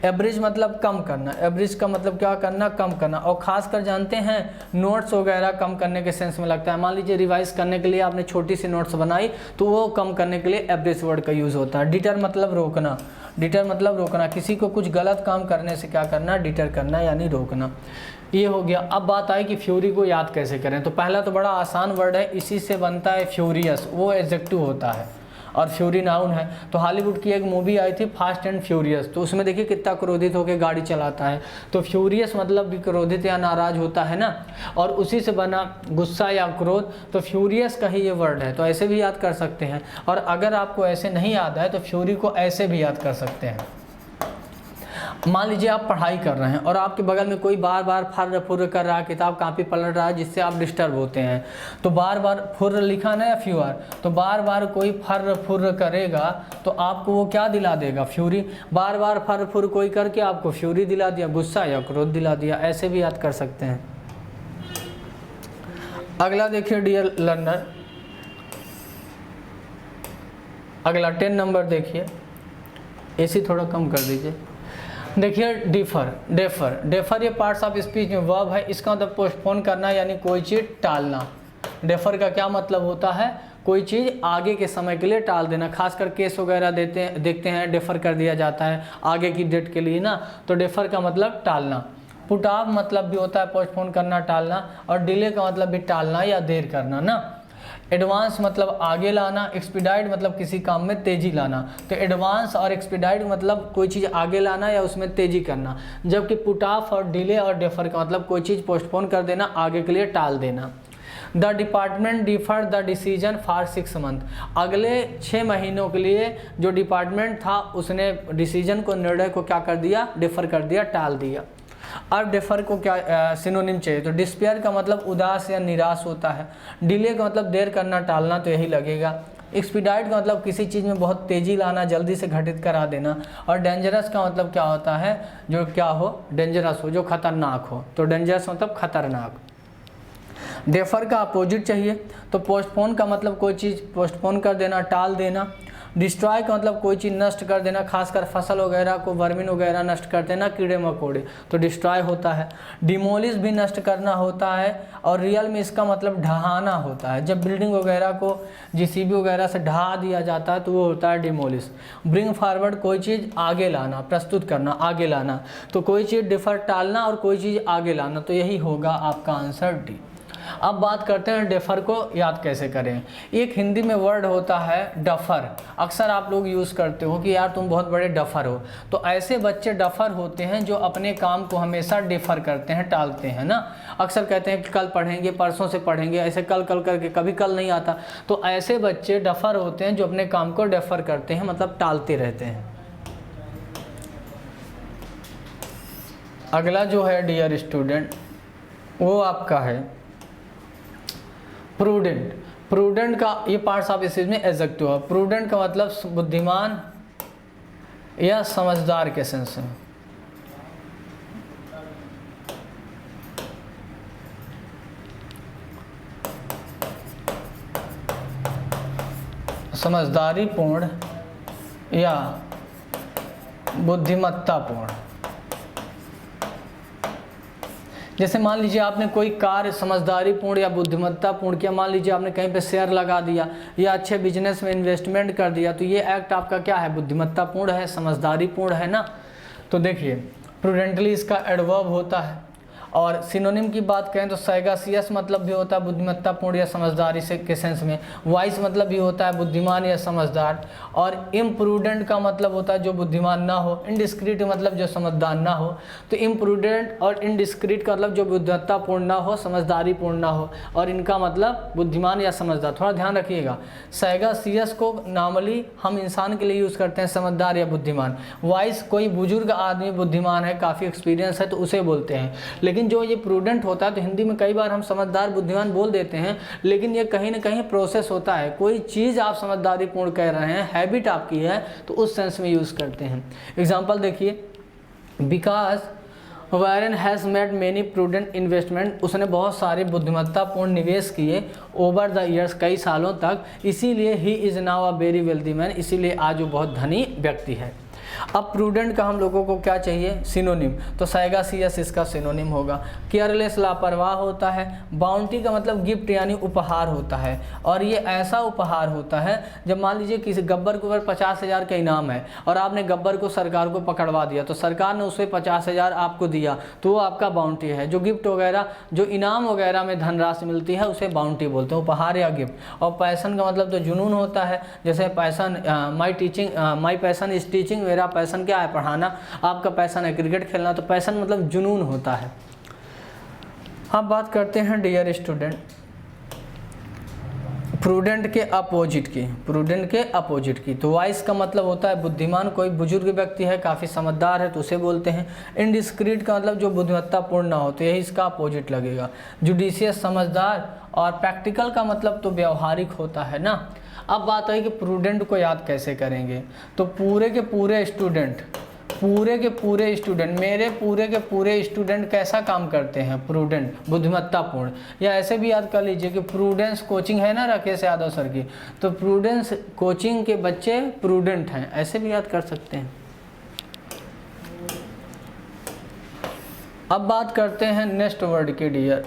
एवरेज मतलब कम करना, एवरेज का मतलब क्या करना, कम करना, और खासकर जानते हैं नोट्स वगैरह कम करने के सेंस में लगता है। मान लीजिए रिवाइज करने के लिए आपने छोटी सी नोट्स बनाई, तो वो कम करने के लिए एवरेज वर्ड का यूज़ होता है। डिटर मतलब रोकना, डिटर मतलब रोकना, किसी को कुछ गलत काम करने से क्या करना, डिटर करना यानी रोकना। ये हो गया। अब बात आई कि फ्यूरी को याद कैसे करें। तो पहला तो बड़ा आसान वर्ड है, इसी से बनता है फ्यूरियस, वो एडजेक्टिव होता है और फ्यूरी नाउन है। तो हॉलीवुड की एक मूवी आई थी फास्ट एंड फ्यूरियस, तो उसमें देखिए कितना क्रोधित होकर गाड़ी चलाता है। तो फ्यूरियस मतलब भी क्रोधित या नाराज होता है ना, और उसी से बना गुस्सा या क्रोध, तो फ्यूरियस का ही ये वर्ड है। तो ऐसे भी याद कर सकते हैं, और अगर आपको ऐसे नहीं याद है तो फ्यूरी को ऐसे भी याद कर सकते हैं। मान लीजिए आप पढ़ाई कर रहे हैं और आपके बगल में कोई बार बार फर्र फुर्र कर रहा है, किताब कापी पलट रहा है, जिससे आप डिस्टर्ब होते हैं। तो बार बार फुर्र लिखा ना या फ्यूअर, तो बार बार कोई फर्र फुर्र करेगा तो आपको वो क्या दिला देगा, फ्यूरी। बार बार फर्र फुर्र कोई करके आपको फ्यूरी दिला दिया, गुस्सा या क्रोध दिला दिया। ऐसे भी याद कर सकते हैं। अगला देखिए डियर लर्नर, अगला 10 नंबर देखिए, एसी थोड़ा कम कर दीजिए। देखिए डिफर, डेफर, डेफर ये पार्ट्स ऑफ स्पीच में वर्ब है। इसका मतलब पोस्टपोन करना यानी कोई चीज़ टालना। डेफर का क्या मतलब होता है, कोई चीज़ आगे के समय के लिए टाल देना। खासकर केस वगैरह देखते हैं डेफर कर दिया जाता है आगे की डेट के लिए ना, तो डेफर का मतलब टालना। पुट ऑफ मतलब भी होता है पोस्टपोन करना, टालना, और डिले का मतलब भी टालना या देर करना ना। एडवांस मतलब आगे लाना, एक्सपीडाइट मतलब किसी काम में तेजी लाना। तो एडवांस और एक्सपीडाइट मतलब कोई चीज़ आगे लाना या उसमें तेजी करना, जबकि पुट ऑफ और डिले और डेफर का मतलब कोई चीज़ पोस्टपोन कर देना, आगे के लिए टाल देना। The department differ the decision for 6 month, अगले 6 महीनों के लिए जो डिपार्टमेंट था उसने डिसीजन को, निर्णय को क्या कर दिया, डिफर कर दिया, टाल दिया। अब डेफर को क्या सिनोनिम चाहिए, तो डिस्पेयर का मतलब उदास या निराश होता है। डिले का मतलब देर करना, टालना, तो यही लगेगा। एक्सपीडाइट का मतलब किसी चीज़ में बहुत तेज़ी लाना, जल्दी से घटित करा देना। और डेंजरस का मतलब क्या होता है, जो क्या हो, डेंजरस हो, जो खतरनाक हो। तो डेंजरस मतलब खतरनाक। डेफर का अपोजिट चाहिए, तो पोस्टपोन का मतलब कोई चीज़ पोस्टपोन कर देना, टाल देना। डिस्ट्रॉय का मतलब कोई चीज़ नष्ट कर देना, खासकर फसल वगैरह को, वर्मिन वगैरह नष्ट कर देना, कीड़े मकोड़े, तो डिस्ट्रॉय होता है। डिमोलिश भी नष्ट करना होता है, और रियल में इसका मतलब ढहाना होता है। जब बिल्डिंग वगैरह को जेसीबी वगैरह से ढहा दिया जाता है तो वो होता है डिमोलिश। ब्रिंग फॉरवर्ड कोई चीज़ आगे लाना, प्रस्तुत करना, आगे लाना, तो कोई चीज़ डिफर टालना और कोई चीज़ आगे लाना, तो यही होगा आपका आंसर डी। अब बात करते हैं डेफर को याद कैसे करें। एक हिंदी में वर्ड होता है डफर, अक्सर आप लोग यूज़ करते हो कि यार तुम बहुत बड़े डफर हो। तो ऐसे बच्चे डफर होते हैं जो अपने काम को हमेशा डिफर करते हैं, टालते हैं ना। अक्सर कहते हैं कि कल पढ़ेंगे, परसों से पढ़ेंगे, ऐसे कल कल करके कभी कल नहीं आता। तो ऐसे बच्चे डफर होते हैं जो अपने काम को डेफर करते हैं, मतलब टालते रहते हैं। अगला जो है डियर स्टूडेंट, वो आपका है प्रूडेंट। प्रूडेंट का ये पार्ट्स ऑफ स्पीच में एडजेक्टिव है। प्रूडेंट का मतलब बुद्धिमान या समझदार के सेंस में। समझदारी पूर्ण या बुद्धिमत्तापूर्ण। जैसे मान लीजिए आपने कोई कार्य समझदारीपूर्ण या बुद्धिमत्तापूर्ण किया, मान लीजिए आपने कहीं पे शेयर लगा दिया या अच्छे बिजनेस में इन्वेस्टमेंट कर दिया, तो ये एक्ट आपका क्या है, बुद्धिमत्तापूर्ण है, समझदारीपूर्ण है ना। तो देखिए प्रूडेंटली इसका एडवर्ब होता है, और सिनोनिम की बात करें तो सैगासियस मतलब भी होता है बुद्धिमत्तापूर्ण या समझदारी से के सेंस में, वाइस मतलब भी होता है बुद्धिमान या समझदार, और इम्प्रूडेंट का मतलब होता है जो बुद्धिमान ना हो, इनडिस्क्रीट मतलब जो समझदार ना हो। तो इम्प्रूडेंट और इनडिस्क्रीट का मतलब जो बुद्धिमत्तापूर्ण ना हो, समझदारीपूर्ण ना हो, और इनका मतलब बुद्धिमान या समझदार। थोड़ा ध्यान रखिएगा, सैगासियस को नॉर्मली हम इंसान के लिए यूज़ करते हैं समझदार या बुद्धिमान। वाइस कोई बुजुर्ग आदमी बुद्धिमान है, काफ़ी एक्सपीरियंस है, तो उसे बोलते हैं। लेकिन जो ये प्रूडेंट होता है तो हिंदी में कई बार हम समझदार बुद्धिमान बोल देते हैं, लेकिन ये कहीं ना कहीं प्रोसेस होता है। कोई चीज़ आप समझदारीपूर्ण कह रहे हैं, हैबिट आपकी है, तो उस सेंस में यूज़ करते हैं। एग्जाम्पल देखिए, because Warren has made many prudent investment, उसने बहुत सारे बुद्धिमत्तापूर्ण निवेश किए ओवर द ईयर्स, कई सालों तक, इसीलिए he is now a very wealthy man, इसीलिए आज वो बहुत धनी व्यक्ति है। अब प्रूडेंट का हम लोगों को क्या चाहिए, सिनोनिम, तो सैगासियस इसका सिनोनिम होगा। केयरलेस लापरवाह होता है। बाउंटी का मतलब गिफ्ट यानी उपहार होता है, और ये ऐसा उपहार होता है जब मान लीजिए किसी गब्बर के ऊपर 50,000 का इनाम है और आपने गब्बर को सरकार को पकड़वा दिया, तो सरकार ने उसे 50,000 आपको दिया, तो वो आपका बाउंटी है। जो गिफ्ट वगैरह, जो इनाम वगैरह में धनराशि मिलती है उसे बाउंटी बोलते हैं, उपहार या गिफ्ट। और पैसन का मतलब तो जुनून होता है, जैसे passion, my passion is teaching, मेरा पैसन क्या है, पढ़ाना। आपका पैसन है क्रिकेट खेलना, तो पैसन मतलब जुनून होता है। अब बात करते हैं डियर स्टूडेंट, प्रूडेंट के अपोजिट की, प्रूडेंट के अपोजिट की। तो वाइस का मतलब होता है बुद्धिमान, कोई बुजुर्ग व्यक्ति है, काफ़ी समझदार है, तो उसे बोलते हैं। इनडिस्क्रीट का मतलब जो बुद्धिमत्तापूर्ण ना हो, तो यही इसका अपोजिट लगेगा। जुडिशियस समझदार, और प्रैक्टिकल का मतलब तो व्यवहारिक होता है ना। अब बात है कि प्रूडेंट को याद कैसे करेंगे, तो पूरे के पूरे स्टूडेंट, मेरे पूरे के पूरे स्टूडेंट कैसा काम करते हैं, प्रूडेंट, बुद्धिमत्तापूर्ण। या ऐसे भी याद कर लीजिए कि प्रूडेंस कोचिंग है ना राकेश यादव सर की, तो प्रूडेंस कोचिंग के बच्चे प्रूडेंट हैं, ऐसे भी याद कर सकते हैं। अब बात करते हैं नेक्स्ट वर्ड की डियर।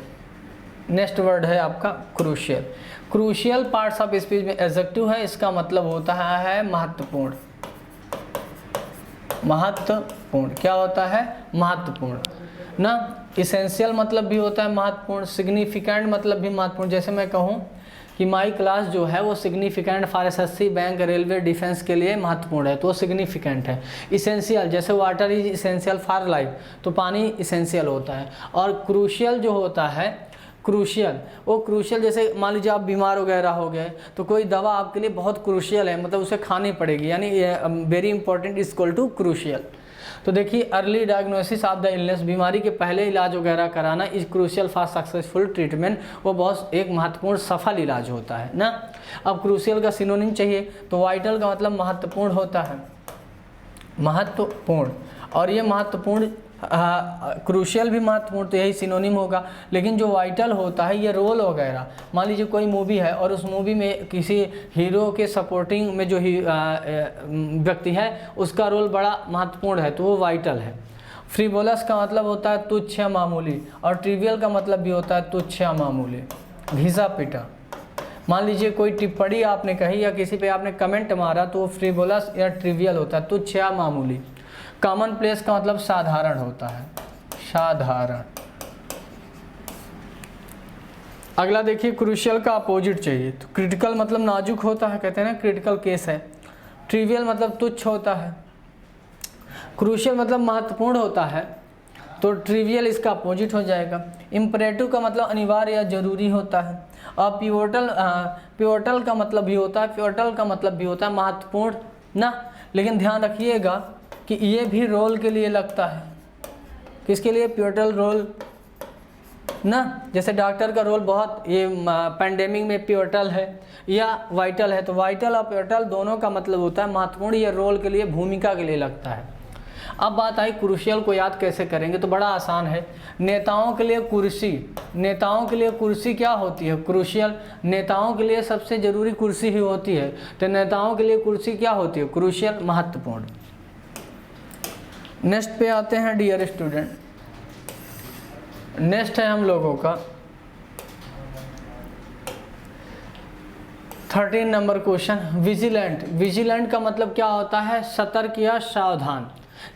नेक्स्ट वर्ड है आपका crucial. Crucial parts of speech में एडजेक्टिव है, इसका मतलब होता है महत्वपूर्ण। महत्वपूर्ण क्या होता है, महत्वपूर्ण ना। इसेंशियल मतलब भी होता है महत्वपूर्ण, सिग्निफिकेंट मतलब भी महत्वपूर्ण। जैसे मैं कहूँ कि माई क्लास जो है वो significant for SSC, bank, railway, defence के लिए महत्वपूर्ण है, तो वो सिग्निफिकेंट है। इसेंशियल, जैसे water is essential for life, तो पानी इसेंशियल होता है। और क्रूशियल जो होता है, क्रूशियल, वो क्रूशियल जैसे मान लीजिए आप बीमार वगैरह हो गए, तो कोई दवा आपके लिए बहुत क्रूशियल है, मतलब उसे खानी पड़ेगी, यानी very important is equal to crucial. तो देखिए, early diagnosis of the illness, बीमारी के पहले इलाज वगैरह कराना, is crucial for successful treatment, वो बहुत एक महत्वपूर्ण सफल इलाज होता है ना। अब क्रूशियल का सिनोनिम चाहिए, तो वाइटल का मतलब महत्वपूर्ण होता है, महत्वपूर्ण, और ये महत्वपूर्ण, क्रूशियल भी महत्वपूर्ण, तो यही सिनोनिम होगा। लेकिन जो वाइटल होता है ये रोल वगैरह, मान लीजिए कोई मूवी है और उस मूवी में किसी हीरो के सपोर्टिंग में जो व्यक्ति है उसका रोल बड़ा महत्वपूर्ण है, तो वो वाइटल है। फ्रीवोलस का मतलब होता है तुच्छ या मामूली, और ट्रिवियल का मतलब भी होता है तुच्छ या मामूली, घिसा पिटा। मान लीजिए कोई टिप्पणी आपने कही या किसी पे आपने कमेंट मारा, तो वो फ्रीवोलस या ट्रिवियल होता है, तुच्छ या मामूली। कॉमन प्लेस का मतलब साधारण होता है, साधारण। अगला देखिए, क्रूशियल का अपोजिट चाहिए, तो क्रिटिकल मतलब नाजुक होता है, कहते हैं ना क्रिटिकल केस है। ट्रिवियल मतलब तुच्छ होता है। क्रूशियल मतलब महत्वपूर्ण होता है, तो ट्रिवियल इसका अपोजिट हो जाएगा। इम्परेटिव का मतलब अनिवार्य या जरूरी होता है। और पिवोटल का मतलब भी होता है, पिवोटल का मतलब भी होता है महत्वपूर्ण ना। लेकिन ध्यान रखिएगा कि ये भी रोल के लिए लगता है, किसके लिए, पिवोटल रोल ना। जैसे डॉक्टर का रोल बहुत, ये पैंडेमिक में पिवोटल है या वाइटल है, तो वाइटल और पिवोटल दोनों का मतलब होता है महत्वपूर्ण, ये रोल के लिए, भूमिका के लिए लगता है। अब बात आई क्रूशियल को याद कैसे करेंगे, तो बड़ा आसान है। नेताओं के लिए कुर्सी, नेताओं के लिए कुर्सी क्या होती है, क्रूशियल। नेताओं के लिए सबसे जरूरी कुर्सी ही होती है, तो नेताओं के लिए कुर्सी क्या होती है, क्रूशियल, महत्वपूर्ण। नेक्स्ट पे आते हैं डियर स्टूडेंट। नेक्स्ट है हम लोगों का 13 नंबर क्वेश्चन, विजिलेंट। विजिलेंट का मतलब क्या होता है, सतर्क या सावधान।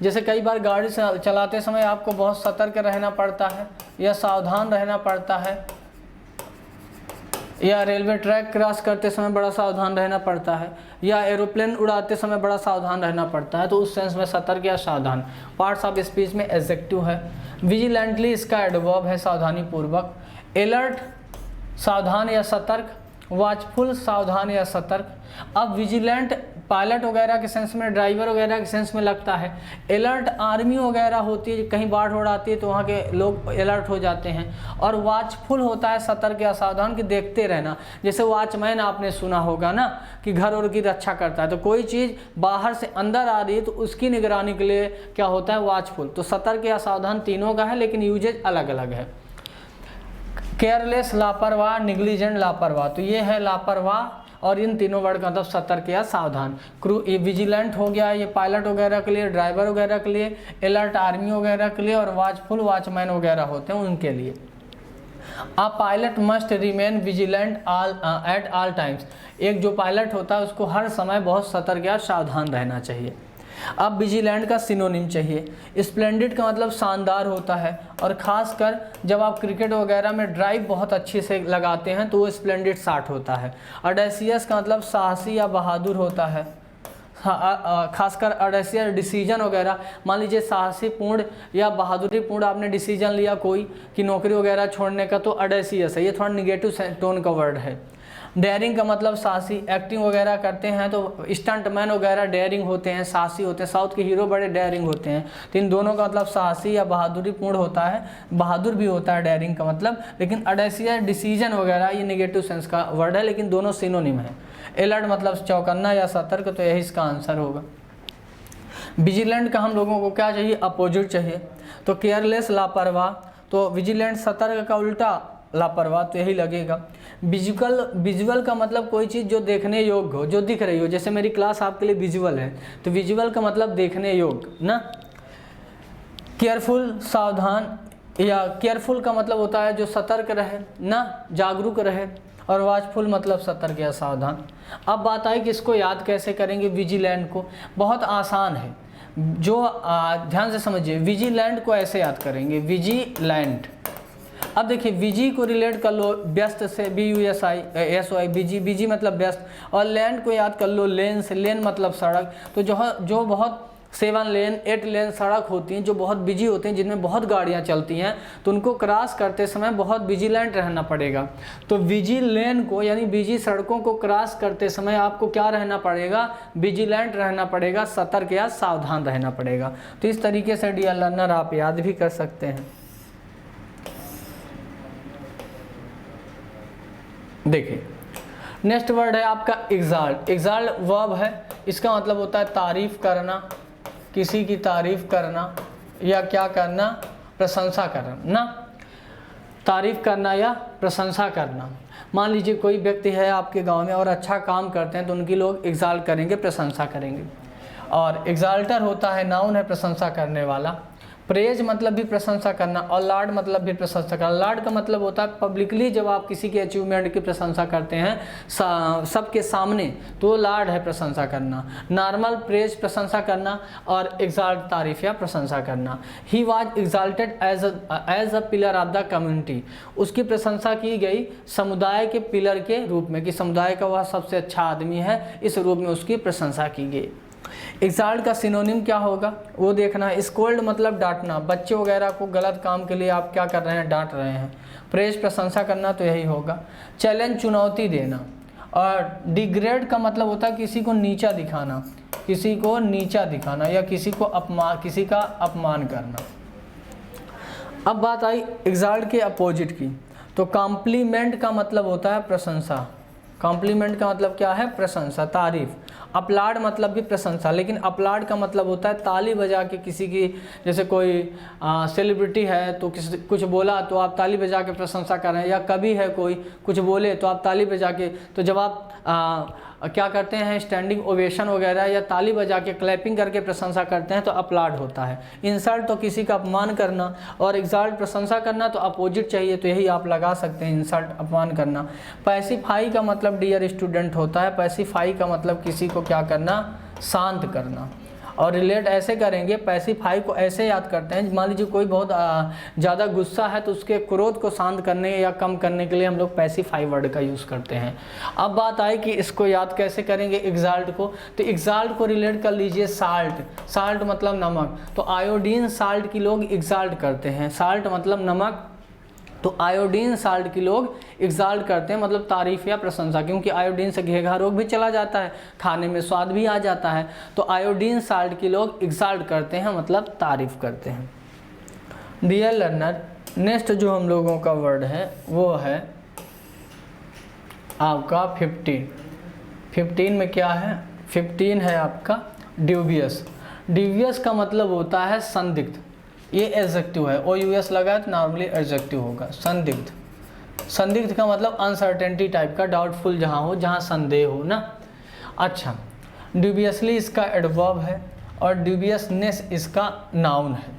जैसे कई बार गाड़ी चलाते समय आपको बहुत सतर्क रहना पड़ता है या सावधान रहना पड़ता है, या रेलवे ट्रैक क्रॉस करते समय बड़ा सावधान रहना पड़ता है, या एरोप्लेन उड़ाते समय बड़ा सावधान रहना पड़ता है, तो उस सेंस में सतर्क या सावधान। पार्ट्स ऑफ स्पीच में एडजेक्टिव है। विजिलेंटली इसका एडवर्ब है सावधानी पूर्वक। अलर्ट सावधान या सतर्क, वॉचफुल सावधान या सतर्क। अब विजिलेंट पायलट वगैरह के सेंस में, ड्राइवर वगैरह के सेंस में लगता है। अलर्ट आर्मी वगैरह होती है, कहीं बाढ़ उड़ आती है तो वहाँ के लोग अलर्ट हो जाते हैं। और वॉचफुल होता है सतर्क या सावधान कि देखते रहना। जैसे वॉचमैन आपने सुना होगा ना कि घर और की रक्षा करता है, तो कोई चीज़ बाहर से अंदर आ रही है तो उसकी निगरानी के लिए क्या होता है, वॉचफुल। तो सतर्क या सावधान तीनों का है, लेकिन यूजेज अलग अलग है। केयरलेस लापरवाह, निग्लिजेंट लापरवाह, तो ये है लापरवाह, और इन तीनों वर्ड का मतलब सतर्क या सावधान। ये विजिलेंट हो गया, ये पायलट वगैरह के लिए, ड्राइवर वगैरह के लिए, अलर्ट आर्मी वगैरह के लिए, और वॉचफुल वॉचमैन वगैरह होते हैं उनके लिए। A pilot must remain vigilant at all times, एक जो पायलट होता है उसको हर समय बहुत सतर्क या सावधान रहना चाहिए। अब विजिलेंट का सिनोनिम चाहिए। स्प्लेंडिड का मतलब शानदार होता है, और ख़ासकर जब आप क्रिकेट वगैरह में ड्राइव बहुत अच्छे से लगाते हैं तो वो स्प्लेंडिड शॉट होता है। ऑडेसियस का मतलब साहसी या बहादुर होता है, खासकर ऑडेसियस डिसीजन वगैरह, मान लीजिए साहसी पूर्ण या बहादुरी पूर्ण आपने डिसीजन लिया कोई कि नौकरी वगैरह छोड़ने का, तो ऑडेसियस है, ये थोड़ा निगेटिव टोन का वर्ड है। डेयरिंग का मतलब साहसी, एक्टिंग वगैरह करते हैं तो स्टंटमैन वगैरह डेयरिंग होते हैं, साहसी होते हैं, साउथ के हीरो बड़े डेयरिंग होते हैं। तो इन दोनों का मतलब साहसी या बहादुरी पूर्ण होता है, बहादुर भी होता है डेयरिंग का मतलब। लेकिन ऑडेसियस डिसीजन वगैरह ये नेगेटिव सेंस का वर्ड है, लेकिन दोनों सिनोनिम है। अलर्ट मतलब चौकन्ना या सतर्क, तो यही इसका आंसर होगा। विजिलेंट का हम लोगों को क्या चाहिए, अपोजिट चाहिए। तो केयरलेस लापरवाह, तो विजिलेंट सतर्क का उल्टा लापरवाह, तो यही लगेगा। विजुअल का मतलब कोई चीज़ जो देखने योग्य हो, जो दिख रही हो। जैसे मेरी क्लास आपके लिए विजुअल है, तो विजुअल का मतलब देखने योग्य ना। केयरफुल सावधान, या केयरफुल का मतलब होता है जो सतर्क रहे ना, जागरूक रहे। और वॉचफुल मतलब सतर्क या सावधान। अब बात आई कि इसको याद कैसे करेंगे विजिलेंट को। बहुत आसान है, जो ध्यान से समझिए। विजिलेंट को ऐसे याद करेंगे, विजिलेंट। अब देखिए विजी को रिलेट कर लो व्यस्त से, BUSI बीजी मतलब व्यस्त, और लैंड को याद कर लो लेन से, लेन मतलब सड़क। तो जो बहुत 7 लेन 8 लेन सड़क होती हैं जो बहुत बिजी होती हैं, जिनमें बहुत गाड़ियां चलती हैं, तो उनको क्रॉस करते समय बहुत विजिलेंट रहना पड़ेगा। तो बिजी लेन को यानी बिजी सड़कों को क्रॉस करते समय आपको क्या रहना पड़ेगा, विजिलेंट रहना पड़ेगा, सतर्क या सावधान रहना पड़ेगा। तो इस तरीके से डियर लर्नर आप याद भी कर सकते हैं। देखिए नेक्स्ट वर्ड है आपका एग्जाल्ट। एग्जाल्ट वर्ब है, इसका मतलब होता है तारीफ करना, किसी की तारीफ करना या क्या करना, प्रशंसा करना ना, तारीफ करना या प्रशंसा करना। मान लीजिए कोई व्यक्ति है आपके गांव में और अच्छा काम करते हैं तो उनकी लोग एग्जाल्ट करेंगे, प्रशंसा करेंगे। और एग्जाल्टर होता है नाउन है, प्रशंसा करने वाला। प्रेज मतलब भी प्रशंसा करना, और लाड मतलब भी प्रशंसा करना। लाड का मतलब होता है पब्लिकली जब आप किसी के अचीवमेंट की प्रशंसा करते हैं सबके सामने, तो लाड है प्रशंसा करना। नॉर्मल प्रेज प्रशंसा करना, और एग्जाल्ट तारीफ या प्रशंसा करना। He was exalted as a pillar of the community, उसकी प्रशंसा की गई समुदाय के पिलर के रूप में, कि समुदाय का वह सबसे अच्छा आदमी है, इस रूप में उसकी प्रशंसा की गई। एग्जाल्ट का सिनोनिम क्या होगा वो देखना है। स्कोल्ड मतलब डांटना, बच्चे वगैरह को गलत काम के लिए आप क्या कर रहे हैं, डांट रहे हैं। प्रेज प्रशंसा करना, तो यही होगा। चैलेंज चुनौती देना। और डिग्रेड का मतलब होता है किसी को नीचा दिखाना, किसी को नीचा दिखाना या किसी का अपमान करना। अब बात आई एग्जाल्ट के अपोजिट की, तो कॉम्प्लीमेंट का मतलब होता है प्रशंसा। कॉम्प्लीमेंट का मतलब क्या है, प्रशंसा, तारीफ। अपलाड मतलब भी प्रशंसा, लेकिन अपलाड का मतलब होता है ताली बजा के किसी की, जैसे कोई सेलिब्रिटी है तो किसी कुछ बोला तो आप ताली बजा के प्रशंसा कर रहे हैं, या कवि है कोई कुछ बोले तो आप ताली बजा के, तो जब आप क्या करते हैं स्टैंडिंग ओवेशन वगैरह या ताली बजा के क्लैपिंग करके प्रशंसा करते हैं तो अपलाड होता है। इंसल्ट तो किसी का अपमान करना, और एग्जाल्ट प्रशंसा करना, तो अपोजिट चाहिए, तो यही आप लगा सकते हैं, इंसल्ट अपमान करना। पैसिफाई का मतलब डियर स्टूडेंट होता है, पैसिफाई का मतलब किसी को क्या करना, शांत करना। और रिलेट ऐसे करेंगे, पैसिफाई को ऐसे याद करते हैं, मान लीजिए कोई बहुत ज़्यादा गुस्सा है तो उसके क्रोध को शांत करने या कम करने के लिए हम लोग पैसिफाई वर्ड का यूज़ करते हैं। अब बात आई कि इसको याद कैसे करेंगे एक्साल्ट को, तो एक्साल्ट को रिलेट कर लीजिए साल्ट, साल्ट मतलब नमक, तो आयोडीन साल्ट की लोग एक्साल्ट करते हैं, साल्ट मतलब नमक, तो आयोडीन साल्ट की लोग एक्साल्ट करते हैं, मतलब तारीफ या प्रशंसा, क्योंकि आयोडीन से घेघा रोग भी चला जाता है, खाने में स्वाद भी आ जाता है, तो आयोडीन साल्ट की लोग एक्साल्ट करते हैं, मतलब तारीफ करते हैं। डियर लर्नर, नेक्स्ट जो हम लोगों का वर्ड है वो है आपका 15 में क्या है, 15 है आपका ड्यूबियस। ड्यूबियस का मतलब होता है संदिग्ध, ये एडजेक्टिव है, OUS लगा है तो नॉर्मली एडजेक्टिव होगा, संदिग्ध। संदिग्ध का मतलब अनसर्टेनिटी टाइप का, डाउटफुल जहाँ हो, जहाँ संदेह हो ना। अच्छा, ड्यूबियसली इसका एडवर्ब है और ड्यूबियसनेस इसका नाउन है।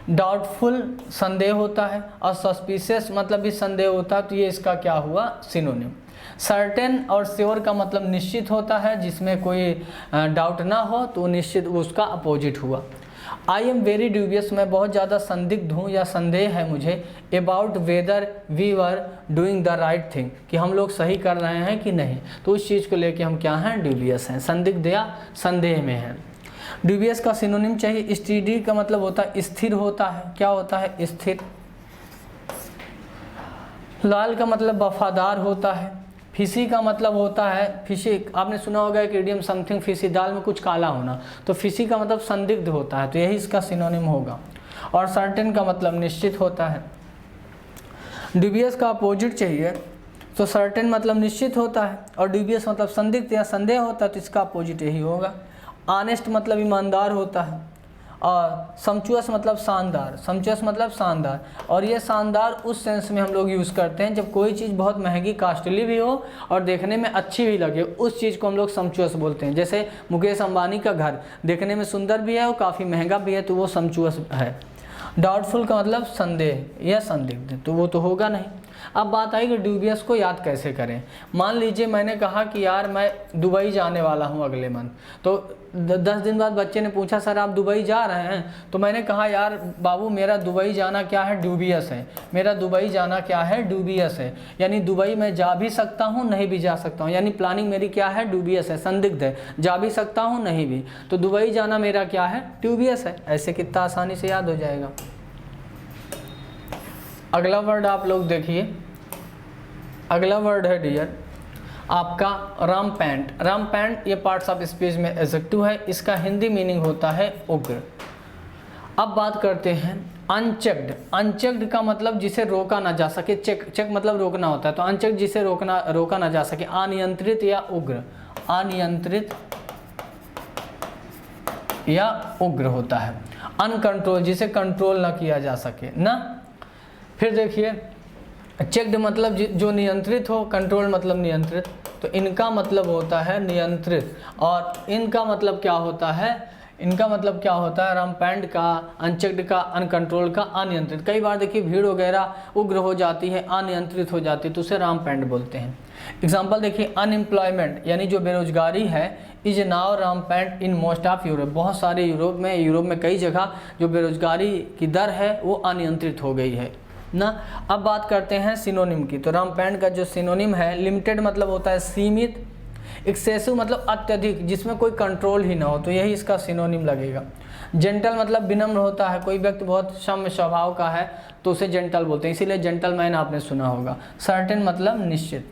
डाउटफुल संदेह होता है और सस्पिशियस मतलब भी संदेह होता है, तो ये इसका क्या हुआ, सिनोनिम। सर्टेन और श्योर का मतलब निश्चित होता है, जिसमें कोई डाउट ना हो तो निश्चित उसका अपोजिट हुआ। आई एम वेरी ड्यूबियस, मैं बहुत ज़्यादा संदिग्ध हूँ या संदेह है मुझे, about whether we were doing the right thing, कि हम लोग सही कर रहे हैं कि नहीं, तो उस चीज़ को लेके हम क्या हैं, ड्यूबियस हैं, संदिग्ध या संदेह में हैं। ड्यूबियस का सिनोनिम चाहिए। स्टीडी का मतलब होता है स्थिर होता है, क्या होता है, स्थिर। लाल का मतलब वफादार होता है। फिशी का मतलब होता है, फिशी आपने सुना होगा कि इडियम समथिंग फिशी, दाल में कुछ काला होना, तो फिशी का मतलब संदिग्ध होता है, तो यही इसका सिनोनिम होगा। और सर्टेन का मतलब निश्चित होता है। ड्यूबियस का अपोजिट चाहिए, तो सर्टेन मतलब निश्चित होता है और ड्यूबियस मतलब संदिग्ध या संदेह होता है, तो इसका अपोजिट यही होगा। ऑनेस्ट मतलब ईमानदार होता है और सम्चुअस मतलब शानदार, सम्चुअस मतलब शानदार, और ये शानदार उस सेंस में हम लोग यूज़ करते हैं जब कोई चीज़ बहुत महंगी, कास्टली भी हो और देखने में अच्छी भी लगे, उस चीज़ को हम लोग सम्चुअस बोलते हैं। जैसे मुकेश अंबानी का घर देखने में सुंदर भी है और काफ़ी महंगा भी है, तो वो सम्चुअस है। डाउटफुल का मतलब संदेह या संदिग्ध, तो वो तो होगा नहीं। अब बात आई कि ड्यूबियस को याद कैसे करें। मान लीजिए मैंने कहा कि यार मैं दुबई जाने वाला हूँ अगले मंथ, तो 10 दिन बाद बच्चे ने पूछा सर आप दुबई जा रहे हैं, तो मैंने कहा यार बाबू मेरा दुबई जाना क्या है, ड्यूबियस है, मेरा दुबई जाना क्या है, ड्यूबियस है, यानी दुबई मैं जा भी सकता हूँ नहीं भी जा सकता हूँ, यानी प्लानिंग मेरी क्या है, ड्यूबियस है, संदिग्ध है, जा भी सकता हूँ नहीं भी, तो दुबई जाना मेरा क्या है, ड्यूबियस है। ऐसे कितना आसानी से याद हो जाएगा। अगला वर्ड आप लोग देखिए, अगला वर्ड है डियर आपका रामपैंट। रामपैंट ये पार्ट्स ऑफ स्पीच में एडजेक्टिव है, इसका हिंदी मीनिंग होता है उग्र। अब बात करते हैं अनचेक्ड। अनचेक्ड का मतलब जिसे रोका ना जा सके, चेक चेक मतलब रोकना होता है, तो अनचेक्ड जिसे रोका ना जा सके, अनियंत्रित या उग्र, अनियंत्रित या उग्र होता है। अनकंट्रोल जिसे कंट्रोल ना किया जा सके ना। फिर देखिए चेक्ड मतलब जो नियंत्रित हो, कंट्रोल मतलब नियंत्रित, तो इनका मतलब होता है नियंत्रित, और इनका मतलब क्या होता है, इनका मतलब क्या होता है, रामपैंट का, अनचेक्ड का, अनकंट्रोल का, अनियंत्रित। कई बार देखिए भीड़ वगैरह उग्र हो जाती है, अनियंत्रित हो जाती है, तो उसे रामपैंट बोलते हैं। एग्जाम्पल देखिए अनएम्प्लॉयमेंट यानी जो बेरोजगारी है, is now rampant in most of Europe. बहुत सारे यूरोप में कई जगह जो बेरोजगारी की दर है वो अनियंत्रित हो गई है ना। अब बात करते हैं सिनोनिम की, तो रामपैंट का जो सिनोनिम है, लिमिटेड मतलब होता है सीमित, एक्सेसिव मतलब अत्यधिक जिसमें कोई कंट्रोल ही ना हो, तो यही इसका सिनोनिम लगेगा। जेंटल मतलब विनम्र होता है, कोई व्यक्ति बहुत सौम्य स्वभाव का है तो उसे जेंटल बोलते हैं, इसीलिए जेंटलमैन आपने सुना होगा। सर्टेन मतलब निश्चित।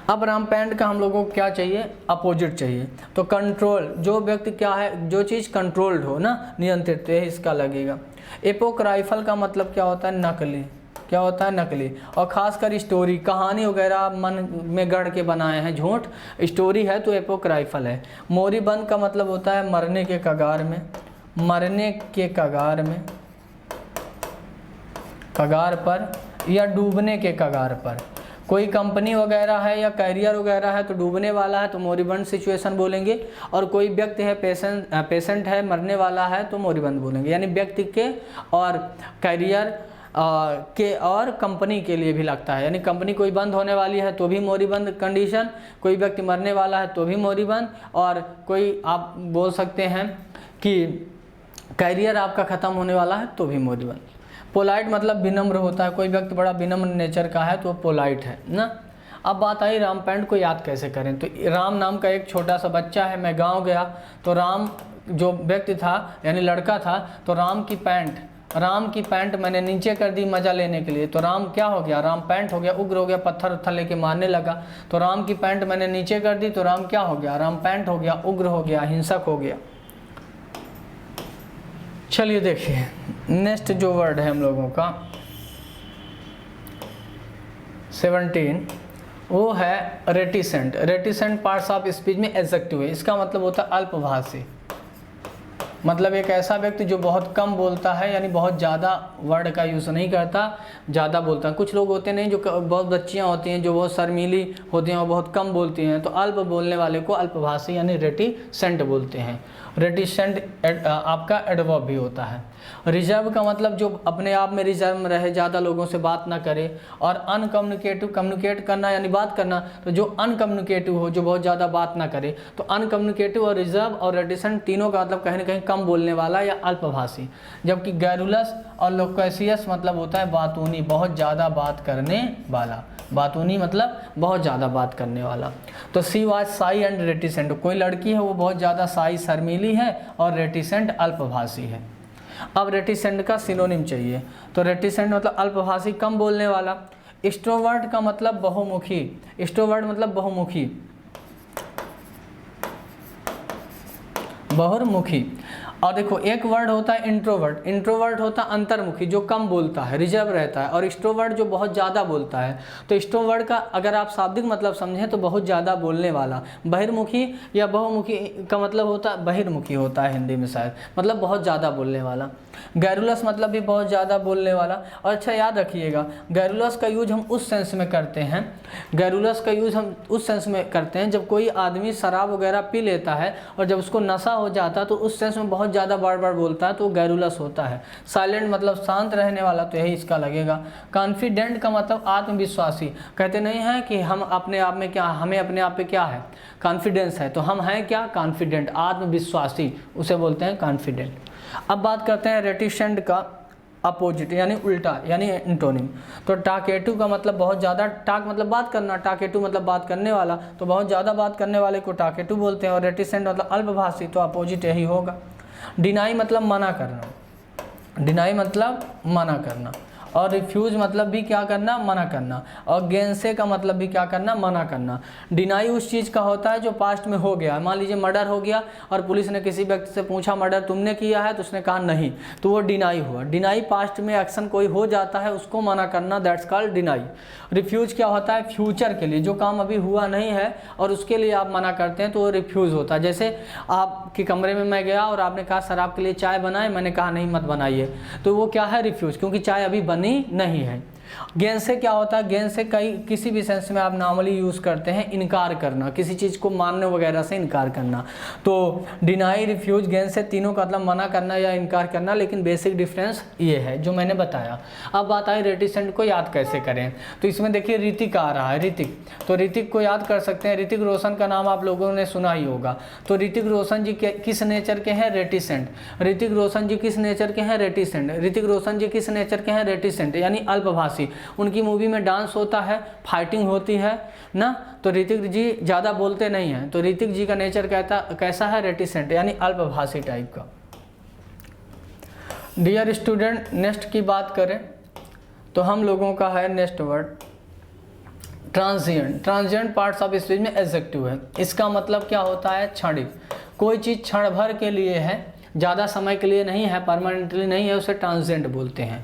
अब रामपैंट का हम लोगों को क्या चाहिए, अपोजिट चाहिए, तो कंट्रोल, जो व्यक्ति क्या है, जो चीज़ कंट्रोल्ड हो ना, नियंत्रित, तो यही इसका लगेगा। एपोक्राइफल का मतलब क्या होता है, नकली, क्या होता है, नकली, और ख़ासकर स्टोरी, कहानी वगैरह मन में गढ़ के बनाए हैं, झूठ स्टोरी है तो एपोक्राइफल है। मोरीबंद का मतलब होता है मरने के कगार में, मरने के कगार में, कगार पर या डूबने के कगार पर। कोई कंपनी वगैरह है या कैरियर वगैरह है तो डूबने वाला है तो मोरिबंद सिचुएशन बोलेंगे, और कोई व्यक्ति है पेशेंट है मरने वाला है तो मोरिबंद बोलेंगे। यानी व्यक्ति के और कैरियर के और कंपनी के लिए भी लगता है, यानी कंपनी कोई बंद होने वाली है तो भी मोरीबंद कंडीशन, कोई व्यक्ति मरने वाला है तो भी मोरीबंद, और कोई आप बोल सकते हैं कि कैरियर आपका ख़त्म होने वाला है तो भी मोरीबंद। पोलाइट मतलब विनम्र होता है, कोई व्यक्ति बड़ा विनम्र नेचर का है तो वो पोलाइट है ना। अब बात आई रामपैंट को याद कैसे करें। तो राम नाम का एक छोटा सा बच्चा है, मैं गांव गया तो राम जो व्यक्ति था यानी लड़का था, तो राम की पैंट मैंने नीचे कर दी मज़ा लेने के लिए, तो राम क्या हो गया, राम पैंट हो गया, उग्र हो गया, पत्थर उत्थर लेके मारने लगा। तो राम की पैंट मैंने नीचे कर दी तो राम क्या हो गया, राम पैंट हो गया, उग्र हो गया, हिंसक हो गया। चलिए देखिए नेक्स्ट जो वर्ड है हम लोगों का 17, वो है reticent. Reticent parts of speech में एडजेक्टिव है, इसका मतलब होता है अल्पभाषी, मतलब एक ऐसा व्यक्ति जो बहुत कम बोलता है, यानी बहुत ज़्यादा वर्ड का यूज़ नहीं करता, ज़्यादा बोलता है। कुछ लोग होते नहीं जो बहुत बच्चियाँ होती हैं जो बहुत शर्मीली होती हैं और बहुत कम बोलती हैं, तो अल्प बोलने वाले को अल्पभाषी यानी रेटिसेंट बोलते हैं। रेटिसेंट आपका एडवर्ब भी होता है। रिजर्व का मतलब जो अपने आप में रिजर्व में रहे, ज़्यादा लोगों से बात ना करे। और अनकम्युनिकेटिव, कम्युनिकेट करना यानी बात करना, तो जो अनकम्युनिकेटिव हो, जो बहुत ज़्यादा बात ना करे। तो अनकम्युनिकेटिव और रिजर्व और रेटिसेंट तीनों का मतलब कहीं ना कहीं कम बोलने वाला या अल्पभाषी। जबकि गैरुलस और लोकेशियस मतलब होता है बातूनी, बहुत ज़्यादा बात करने वाला। बातूनी मतलब बहुत ज़्यादा बात करने वाला। तो she was Sai and reticent, कोई लड़की है वो बहुत ज़्यादा साई शर्मीली है और रेटिसेंट अल्पभाषी है। अब रेटिसेंट का सिनोनिम चाहिए, तो रेटिसेंट मतलब अल्पभाषी, कम बोलने वाला। एक्सट्रोवर्ट का मतलब बहुमुखी, एक्सट्रोवर्ट मतलब बहुमुखी, बहुमुखी। और देखो एक वर्ड होता है इंट्रोवर्ट, इंट्रोवर्ट होता है अंतर्मुखी, जो कम बोलता है, रिजर्व रहता है। और एक्सट्रोवर्ट जो बहुत ज़्यादा बोलता है। तो एक्सट्रोवर्ट का अगर आप शाब्दिक मतलब समझें तो बहुत ज़्यादा बोलने वाला। बहिर्मुखी या बहुमुखी का मतलब होता है बहिर्मुखी होता है हिंदी में शायद, मतलब बहुत ज़्यादा बोलने वाला। गैरुलस मतलब भी बहुत ज़्यादा बोलने वाला। और अच्छा याद रखिएगा, गैरुलस का यूज हम उस सेंस में करते हैं, गैरुलस का यूज हम उस सेंस में करते हैं जब कोई आदमी शराब वगैरह पी लेता है और जब उसको नशा हो जाता है तो उस सेंस में बहुत ज़्यादा बार बार बोलता है, तो वो गैरुलस होता है। साइलेंट मतलब शांत रहने वाला, तो यही इसका लगेगा। कॉन्फिडेंट का मतलब आत्मविश्वासी, कहते नहीं हैं कि हम अपने आप में क्या, हमें अपने आप पे क्या है, कॉन्फिडेंस है, तो हम हैं क्या, कॉन्फिडेंट, आत्मविश्वासी, उसे बोलते हैं कॉन्फिडेंट। अब बात करते हैं रेटिसेंट का अपोजिट यानी उल्टा यानी एंटोनिम। तो टाकेटू का मतलब बहुत ज़्यादा, टाक मतलब बात करना, टाकेटू मतलब बात करने वाला, तो बहुत ज़्यादा बात करने वाले को टाकेटू बोलते हैं। और रेटिसेंट मतलब अल्पभाषी, तो अपोजिट यही होगा। डिनाई मतलब मना करना, डिनाई मतलब मना करना। और रिफ्यूज़ मतलब भी क्या करना, मना करना। और गेंसे का मतलब भी क्या करना, मना करना। डिनाई उस चीज़ का होता है जो पास्ट में हो गया। मान लीजिए मर्डर हो गया और पुलिस ने किसी व्यक्ति से पूछा मर्डर तुमने किया है, तो उसने कहा नहीं, तो वो डिनाई हुआ। डिनाई पास्ट में एक्शन कोई हो जाता है उसको मना करना, दैट्स कॉल्ड डिनाई। रिफ्यूज़ क्या होता है, फ्यूचर के लिए, जो काम अभी हुआ नहीं है और उसके लिए आप मना करते हैं, तो वो रिफ्यूज़ होता है। जैसे आपके कमरे में मैं गया और आपने कहा सर आपके लिए चाय बनाए, मैंने कहा नहीं मत बनाइए, तो वो क्या है, रिफ्यूज़, क्योंकि चाय अभी बनी नहीं है। गेंसे क्या होता है, गेंसे कई किसी भी सेंस में आप नॉर्मली यूज़ करते हैं, इनकार करना, किसी चीज़ को मानने वगैरह से इनकार करना। तो डिनाई, रिफ्यूज, गेंसे तीनों का मतलब मना करना या इनकार करना, लेकिन बेसिक डिफरेंस ये है जो मैंने बताया। अब बात आई रेटिसेंट को याद कैसे करें। तो इसमें देखिए ऋतिक आ रहा है, ऋतिक, तो ऋतिक को याद कर सकते हैं। ऋतिक रोशन का नाम आप लोगों ने सुना ही होगा। तो ऋतिक रोशन जी किस नेचर के हैं, रेटिसेंट। ऋतिक रोशन जी किस नेचर के हैं, रेटिसेंट। ऋतिक रोशन जी किस नेचर के हैं, रेटिसेंट यानी अल्पभाषी। उनकी मूवी में डांस होता है, फाइटिंग होती है ना, तो ऋतिक जी ज़्यादा बोलते नहीं हैं। तो ऋतिक जी का नेचर कैसा है, रेटिसेंट यानी अल्पभाषी टाइप का। डियर स्टूडेंट, नेक्स्ट की बात करें तो हम लोगों का है next word transient. Transient parts of speech में एडजेक्टिव है। इसका मतलब क्या होता है, क्षणिक, कोई चीज़ क्षण भर के लिए है, ज़्यादा समय के लिए नहीं है, परमानेंटली नहीं है, उसे ट्रांजिएंट बोलते हैं।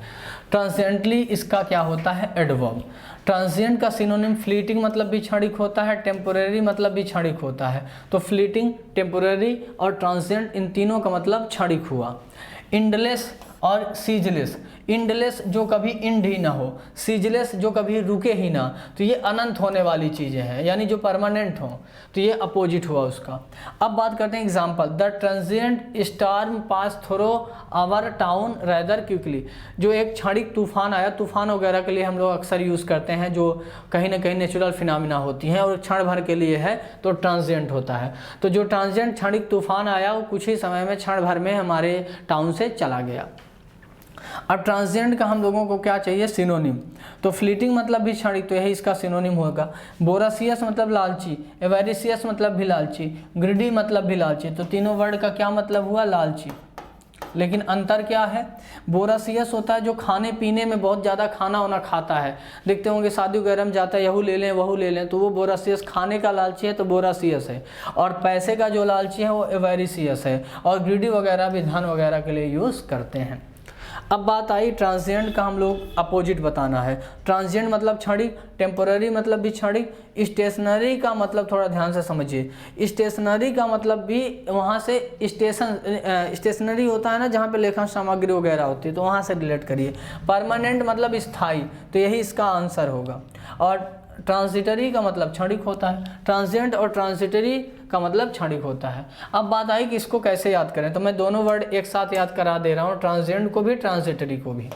ट्रांजिएंटली इसका क्या होता है, एडवर्ब। ट्रांजिएंट का सिनोनिम फ्लीटिंग मतलब भी क्षणिक होता है, टेम्पोरेरी मतलब भी क्षणिक होता है। तो फ्लीटिंग, टेम्पोरेरी और ट्रांजिएंट इन तीनों का मतलब क्षणिक हुआ। इंडलेस और सीजलेस, इंडलेस जो कभी इंड ही ना हो, सीजलेस जो कभी रुके ही ना, तो ये अनंत होने वाली चीज़ें हैं, यानी जो परमानेंट हो, तो ये अपोजिट हुआ उसका। अब बात करते हैं example, the transient storm pass through our town rather quickly, जो एक क्षणिक तूफान आया, तूफान वगैरह के लिए हम लोग अक्सर यूज़ करते हैं, जो कहीं ना कहीं नेचुरल फिनोमिना होती हैं और क्षण भर के लिए है तो ट्रांजिएंट होता है। तो जो ट्रांजिएंट क्षणिक तूफान आया वो कुछ ही समय में, क्षण भर में हमारे टाउन से चला गया। अब ट्रांजिएंट का हम लोगों को क्या चाहिए, सिनोनिम। तो फ्लीटिंग मतलब भी क्षणिक, तो यही इसका सिनोनिम होगा। बोरासियस मतलब लालची, एवेरिसियस मतलब भी लालची, ग्रीडी मतलब भी लालची, तो तीनों वर्ड का क्या मतलब हुआ, लालची। लेकिन अंतर क्या है, बोरासियस होता है जो खाने पीने में बहुत ज़्यादा खाना वाना खाता है, देखते होंगे शादी वगैरह में जाता है, यहू ले लें वहू ले लें, तो वो बोरासियस, खाने का लालची है तो बोरासियस है। और पैसे का जो लालची है वो एवेरिसियस है। और ग्रीडी वगैरह भी धन वगैरह के लिए यूज़ करते हैं। अब बात आई ट्रांजिएंट का, हम लोग अपोजिट बताना है। ट्रांजिएंट मतलब क्षणिक, टेम्पोररी मतलब भी क्षणिक, स्टेशनरी का मतलब थोड़ा ध्यान से समझिए। स्टेशनरी का मतलब भी वहाँ से स्टेशनरी होता है ना, जहाँ पे लेखन सामग्री वगैरह होती है, तो वहाँ से रिलेट करिए। परमानेंट मतलब स्थायी, तो यही इसका आंसर होगा। और ट्रांजिटरी का मतलब क्षणिक होता है, ट्रांजिएंट और ट्रांजिटरी का मतलब क्षणिक होता है। अब बात आई कि इसको कैसे याद करें, तो मैं दोनों वर्ड एक साथ याद करा दे रहा हूँ, ट्रांजिएंट को भी ट्रांजिटरी को भी।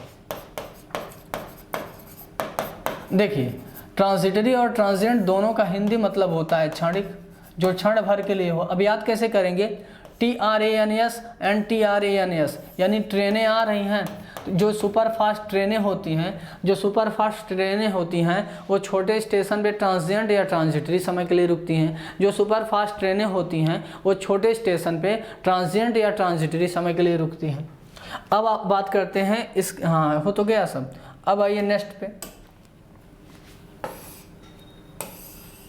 देखिए, ट्रांजिटरी और ट्रांजिएंट दोनों का हिंदी मतलब होता है क्षणिक, जो क्षण भर के लिए हो। अब याद कैसे करेंगे, TRANS एंड TRANS, यानी ट्रेनें आ रही हैं, जो सुपर फास्ट ट्रेनें होती हैं, वो छोटे स्टेशन पे ट्रांजिएंट या ट्रांजिटरी समय के लिए रुकती हैं। जो सुपर फास्ट ट्रेनें होती हैं वो छोटे स्टेशन पे ट्रांजिएंट या ट्रांजिटरी समय के लिए रुकती हैं। अब आप बात करते हैं इस, हाँ हो तो गया सब। अब आइए नेक्स्ट पे,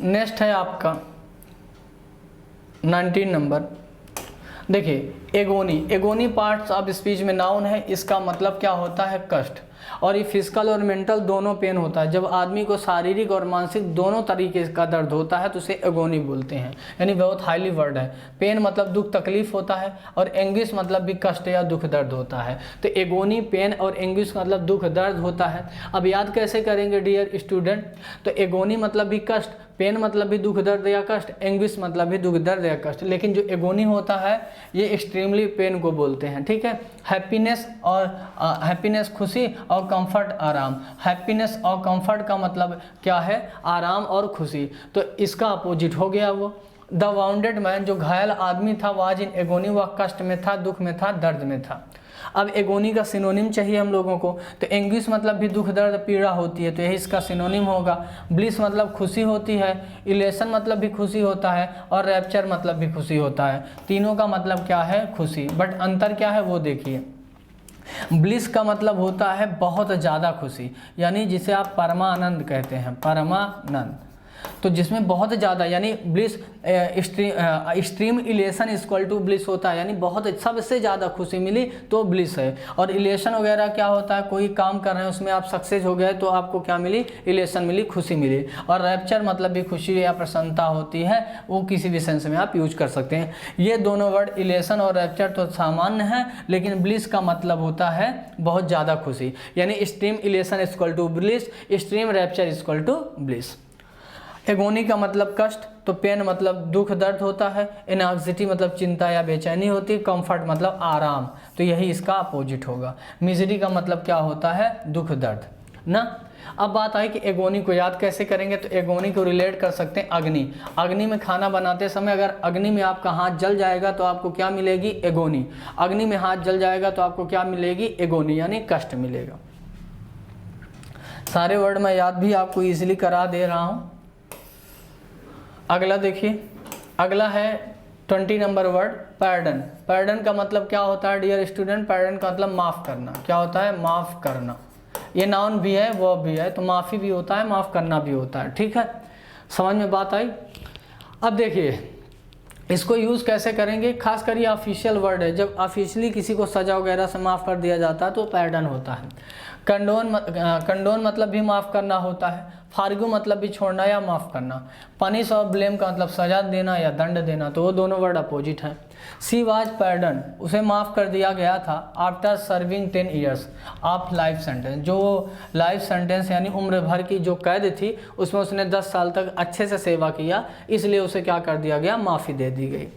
नेक्स्ट है आपका 19 नंबर। देखिए, agony, agony parts of speech में नाउन है, इसका मतलब क्या होता है, कष्ट। और ये फिजिकल और मेंटल दोनों पेन होता है। जब आदमी को शारीरिक और मानसिक दोनों तरीके का दर्द होता है तो उसे एगोनी बोलते हैं, यानी बहुत हाईली वर्ड है। पेन मतलब दुख तकलीफ होता है, और एंग्विश मतलब भी कष्ट या दुख दर्द होता है। तो एगोनी पेन और एंग्विश मतलब दुख दर्द होता है। अब याद कैसे करेंगे डियर स्टूडेंट, तो एगोनी मतलब भी कष्ट, पेन मतलब भी दुख दर्द या कष्ट, एंग्विश मतलब भी दुख दर्द या कष्ट। लेकिन जो एगोनी होता है ये एक्सट्रीमली पेन को बोलते हैं, ठीक है। हैप्पीनेस और हैप्पीनेस खुशी और कंफर्ट आराम। हैप्पीनेस और कंफर्ट का मतलब क्या है, आराम और खुशी, तो इसका अपोजिट हो गया वो। द वाउंडेड मैन, जो घायल आदमी था, वाज इन एगोनी, वह कष्ट में था, दुख में था, दर्द में था। अब एगोनी का सिनोनिम चाहिए हम लोगों को, तो एंग्विश मतलब भी दुख दर्द पीड़ा होती है, तो यही इसका सिनोनिम होगा। ब्लिस मतलब खुशी होती है, इलेशन मतलब भी खुशी होता है, और रैप्चर मतलब भी खुशी होता है। तीनों का मतलब क्या है, खुशी। बट अंतर क्या है वो देखिए। ब्लिस का मतलब होता है बहुत ज़्यादा खुशी, यानी जिसे आप परमानंद कहते हैं, परमानंद, तो जिसमें बहुत ज़्यादा, यानी bliss extreme elation equal to bliss होता है, यानी बहुत सबसे ज़्यादा खुशी मिली तो ब्लिस है। और इलेशन वगैरह क्या होता है, कोई काम कर रहे हैं उसमें आप सक्सेस हो गए तो आपको क्या मिली, इलेशन मिली, खुशी मिली। और रैप्चर मतलब भी खुशी या प्रसन्नता होती है, वो किसी भी सेंस में आप यूज कर सकते हैं। ये दोनों वर्ड इलेशन और रैप्चर तो सामान्य हैं, लेकिन ब्लिस का मतलब होता है बहुत ज़्यादा खुशी, यानी extreme elation equal to bliss, extreme rapture equal to bliss. Agony का मतलब कष्ट, तो पेन मतलब दुख दर्द होता है, एंग्जाइटी मतलब चिंता या बेचैनी होती है, कंफर्ट मतलब आराम, तो यही इसका अपोजिट होगा। मिजरी का मतलब क्या होता है, दुख दर्द ना। अब बात आई कि एगोनी को याद कैसे करेंगे, तो एगोनी को रिलेट कर सकते हैं अग्नि। अग्नि में खाना बनाते समय अगर अग्नि में आपका हाथ जल जाएगा तो आपको क्या मिलेगी, एगोनी। अग्नि में हाथ जल जाएगा तो आपको क्या मिलेगी, एगोनी, यानी कष्ट मिलेगा। सारे वर्ड मैं याद भी आपको इजीली करा दे रहा हूँ। अगला देखिए, अगला है 20 नंबर वर्ड, पैर्डन। पैर्डन का मतलब क्या होता है डियर स्टूडेंट, पैर्डन का मतलब माफ़ करना। क्या होता है, माफ़ करना। ये नाउन भी है, वर्ब भी है, तो माफ़ी भी होता है, माफ़ करना भी होता है, ठीक है। समझ में बात आई। अब देखिए, इसको यूज़ कैसे करेंगे, खासकर ये ऑफिशियल वर्ड है, जब ऑफिशियली किसी को सज़ा वगैरह से माफ़ कर दिया जाता है तो पैर्डन होता है। कंडोन मतलब भी माफ़ करना होता है। फार्गू मतलब भी छोड़ना या माफ़ करना। पनिश और ब्लेम का मतलब सजा देना या दंड देना, तो वो दोनों वर्ड अपोजिट हैं। सी वाज पैर्डन, उसे माफ़ कर दिया गया था after serving 10 years of life sentence, जो लाइफ सेंटेंस यानी उम्र भर की जो कैद थी उसमें उसने 10 साल तक अच्छे से सेवा किया, इसलिए उसे क्या कर दिया गया, माफ़ी दे दी गई।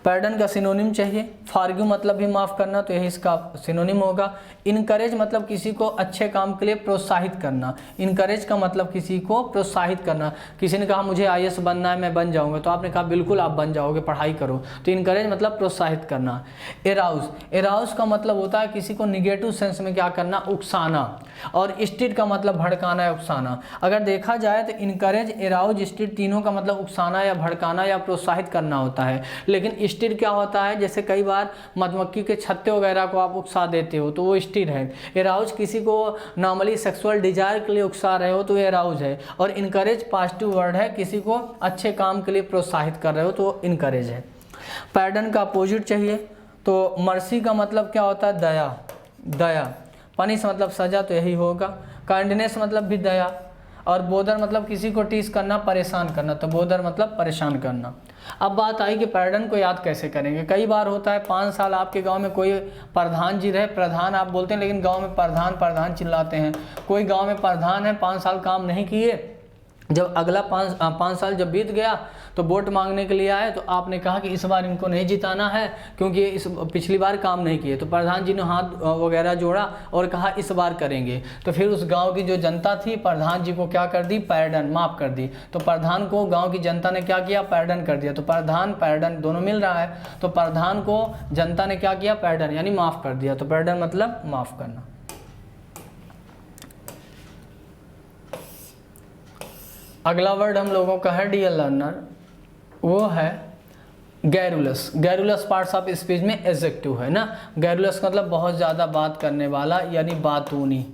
पैर्डन का सिनोनिम चाहिए। फार्ग्यू मतलब भी माफ़ करना, तो यही इसका सिनोनिम होगा। इनकरेज मतलब किसी को अच्छे काम के लिए प्रोत्साहित करना। इनकरेज का मतलब किसी को प्रोत्साहित करना। किसी ने कहा मुझे IAS बनना है, मैं बन जाऊंगा, तो आपने कहा बिल्कुल आप बन जाओगे, पढ़ाई करो, तो इनकरेज मतलब प्रोत्साहित करना। एराउज का मतलब होता है किसी को निगेटिव सेंस में क्या करना, उकसाना। और स्टिर का मतलब भड़काना या उकसाना। अगर देखा जाए तो इनकरेज, एराउज, स्टिर तीनों का मतलब उकसाना या भड़काना या प्रोत्साहित करना होता है। लेकिन स्टिर क्या होता है, जैसे कई बार मधुमक्खी के छत्ते वगैरह को आप उकसा देते हो तो वो स्टिर है। एराउज किसी को नॉर्मली सेक्सुअल डिजायर के लिए उकसा रहे हो तो एराउज है। और इनकरेज पॉजिटिव वर्ड है, किसी को अच्छे काम के लिए प्रोत्साहित कर रहे हो तो इनकरेज है। पैर्डन का अपोजिट चाहिए, तो मर्सी का मतलब क्या होता है, दया। पनिश मतलब सजा, तो यही होगा। काइंडनेस मतलब भी दया। और बोदर मतलब किसी को टीस करना, परेशान करना, तो बोदर मतलब परेशान करना। अब बात आई कि पैर्डन को याद कैसे करेंगे। कई बार होता है 5 साल आपके गांव में कोई प्रधान जी रहे, प्रधान आप बोलते हैं लेकिन गांव में प्रधान चिल्लाते हैं। कोई गांव में प्रधान है, 5 साल काम नहीं किए, जब अगला 5 साल जब बीत गया तो वोट मांगने के लिए आए, तो आपने कहा कि इस बार इनको नहीं जिताना है क्योंकि इस पिछली बार काम नहीं किए। तो प्रधान जी ने हाथ वगैरह जोड़ा और कहा इस बार करेंगे। तो फिर उस गांव की जो जनता थी प्रधान जी को क्या कर दी, पैर्डन, माफ़ कर दी। तो प्रधान को गांव की जनता ने क्या किया, पैर्डन कर दिया। तो प्रधान पैर्डन दोनों मिल रहा है, तो प्रधान को जनता ने क्या किया, पैर्डन यानी माफ़ कर दिया। तो पैर्डन मतलब माफ़ करना। अगला वर्ड हम लोगों का है डियर लर्नर, वो है garrulous. Garrulous parts of speech में एडजेक्टिव है ना। गैरुलस मतलब बहुत ज़्यादा बात करने वाला यानी बातूनी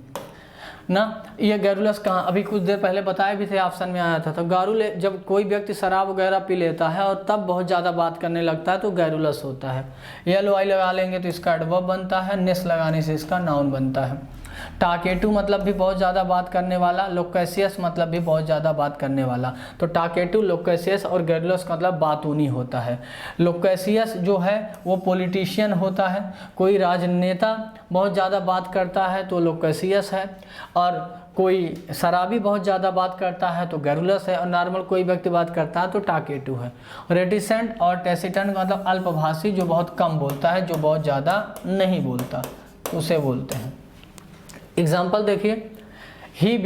ना। ये गैरुलस कहाँ, अभी कुछ देर पहले बताया भी थे, ऑप्शन में आया था। तो गारुल, जब कोई व्यक्ति शराब वगैरह पी लेता है और तब बहुत ज़्यादा बात करने लगता है तो गैरुलस होता है। येलो आई लगा लेंगे तो इसका एडवर्ब बनता है, नेस लगाने से इसका नाउन बनता है। टाकेटू मतलब भी बहुत ज़्यादा बात करने वाला, लोकेशियस मतलब भी बहुत ज़्यादा बात करने वाला। तो टाकेटू, लोकेशियस और गैरुलस का मतलब बातूनी होता है। लोकेशियस जो है वो पॉलिटिशियन होता है, कोई राजनेता बहुत ज़्यादा बात करता है तो लोकेशियस है। और कोई शराबी बहुत ज़्यादा बात करता है तो गैरुलस है। और नॉर्मल कोई व्यक्ति बात करता है तो टाकेटू है। रेटिसेंट और टेसिटन का मतलब अल्पभाषी, जो बहुत कम बोलता है, जो बहुत ज़्यादा नहीं बोलता, उसे बोलते हैं। एग्जाम्पल देखिए, ही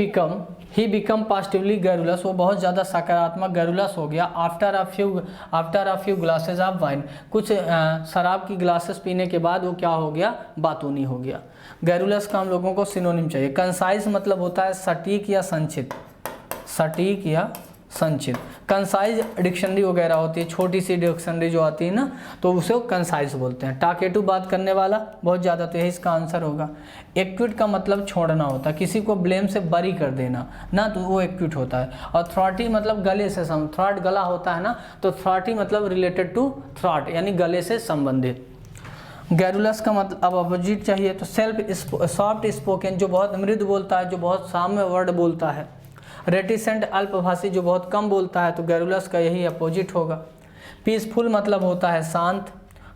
बिकम पॉजिटिवली गैरुलस, वो बहुत ज़्यादा सकारात्मक गैरुलस हो गया। After a few glasses of wine, कुछ शराब की ग्लासेस पीने के बाद वो क्या हो गया, बातूनी हो गया। गैरुलस का हम लोगों को सिनोनिम चाहिए। कंसाइज मतलब होता है सटीक या संक्षिप्त, सटीक या संक्षिप्त। कंसाइज डिक्शनरी वगैरह होती है, छोटी सी डिक्शनरी जो आती है ना, तो उसे कंसाइज बोलते हैं। टाकेटू बात करने वाला बहुत ज़्यादा, तो यही इसका आंसर होगा। एक्विट का मतलब छोड़ना होता है, किसी को ब्लेम से बरी कर देना ना, तो वो एक्विट होता है। और थ्रॉटी मतलब गले से थ्रॉट गला होता है ना, तो थ्रॉटी मतलब रिलेटेड टू थ्रॉट यानी गले से संबंधित। गैरुलस का मतलब अब अपोजिट चाहिए, तो सॉफ्ट स्पोकन, जो बहुत मृदु बोलता है, जो बहुत साम्य वर्ड बोलता है। रेटिसेंट अल्पभाषी, जो बहुत कम बोलता है, तो गैरुलस का यही अपोजिट होगा। पीसफुल मतलब होता है शांत।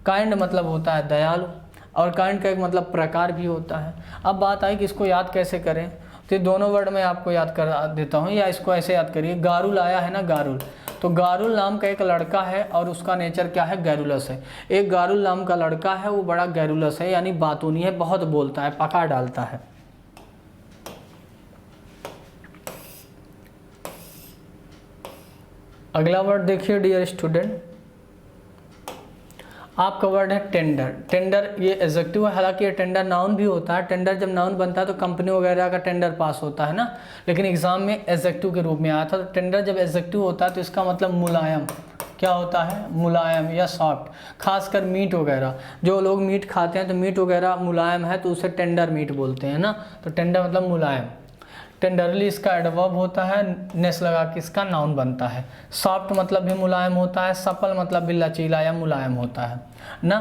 काइंड मतलब होता है दयालु। और काइंड का एक मतलब प्रकार भी होता है। अब बात आई कि इसको याद कैसे करें, तो ये दोनों वर्ड मैं आपको याद करा देता हूँ, या इसको ऐसे याद करिए। गारुल आया है ना, गारुल, तो गारुल नाम का एक लड़का है और उसका नेचर क्या है, गैरुलस है। एक गारुल नाम का लड़का है, वो बड़ा गैरुलस है यानी बातूनी है, बहुत बोलता है, पका डालता है। अगला वर्ड देखिए डियर स्टूडेंट, आपका वर्ड है टेंडर। टेंडर ये एडजेक्टिव है, हालांकि ये टेंडर नाउन भी होता है। टेंडर जब नाउन बनता है तो कंपनी वगैरह का टेंडर पास होता है ना, लेकिन एग्जाम में एडजेक्टिव के रूप में आया था। तो टेंडर जब एडजेक्टिव होता है तो इसका मतलब मुलायम, क्या होता है, मुलायम या सॉफ्ट। खासकर मीट वगैरह, जो लोग मीट खाते हैं तो मीट वगैरह मुलायम है तो उसे टेंडर मीट बोलते हैं ना, तो टेंडर मतलब मुलायम। टेंडरली इसका एडवर्ब होता है, नेस लगा के इसका नाउन बनता है। सॉफ्ट मतलब भी मुलायम होता है, सपल मतलब भी लचीला या मुलायम होता है ना।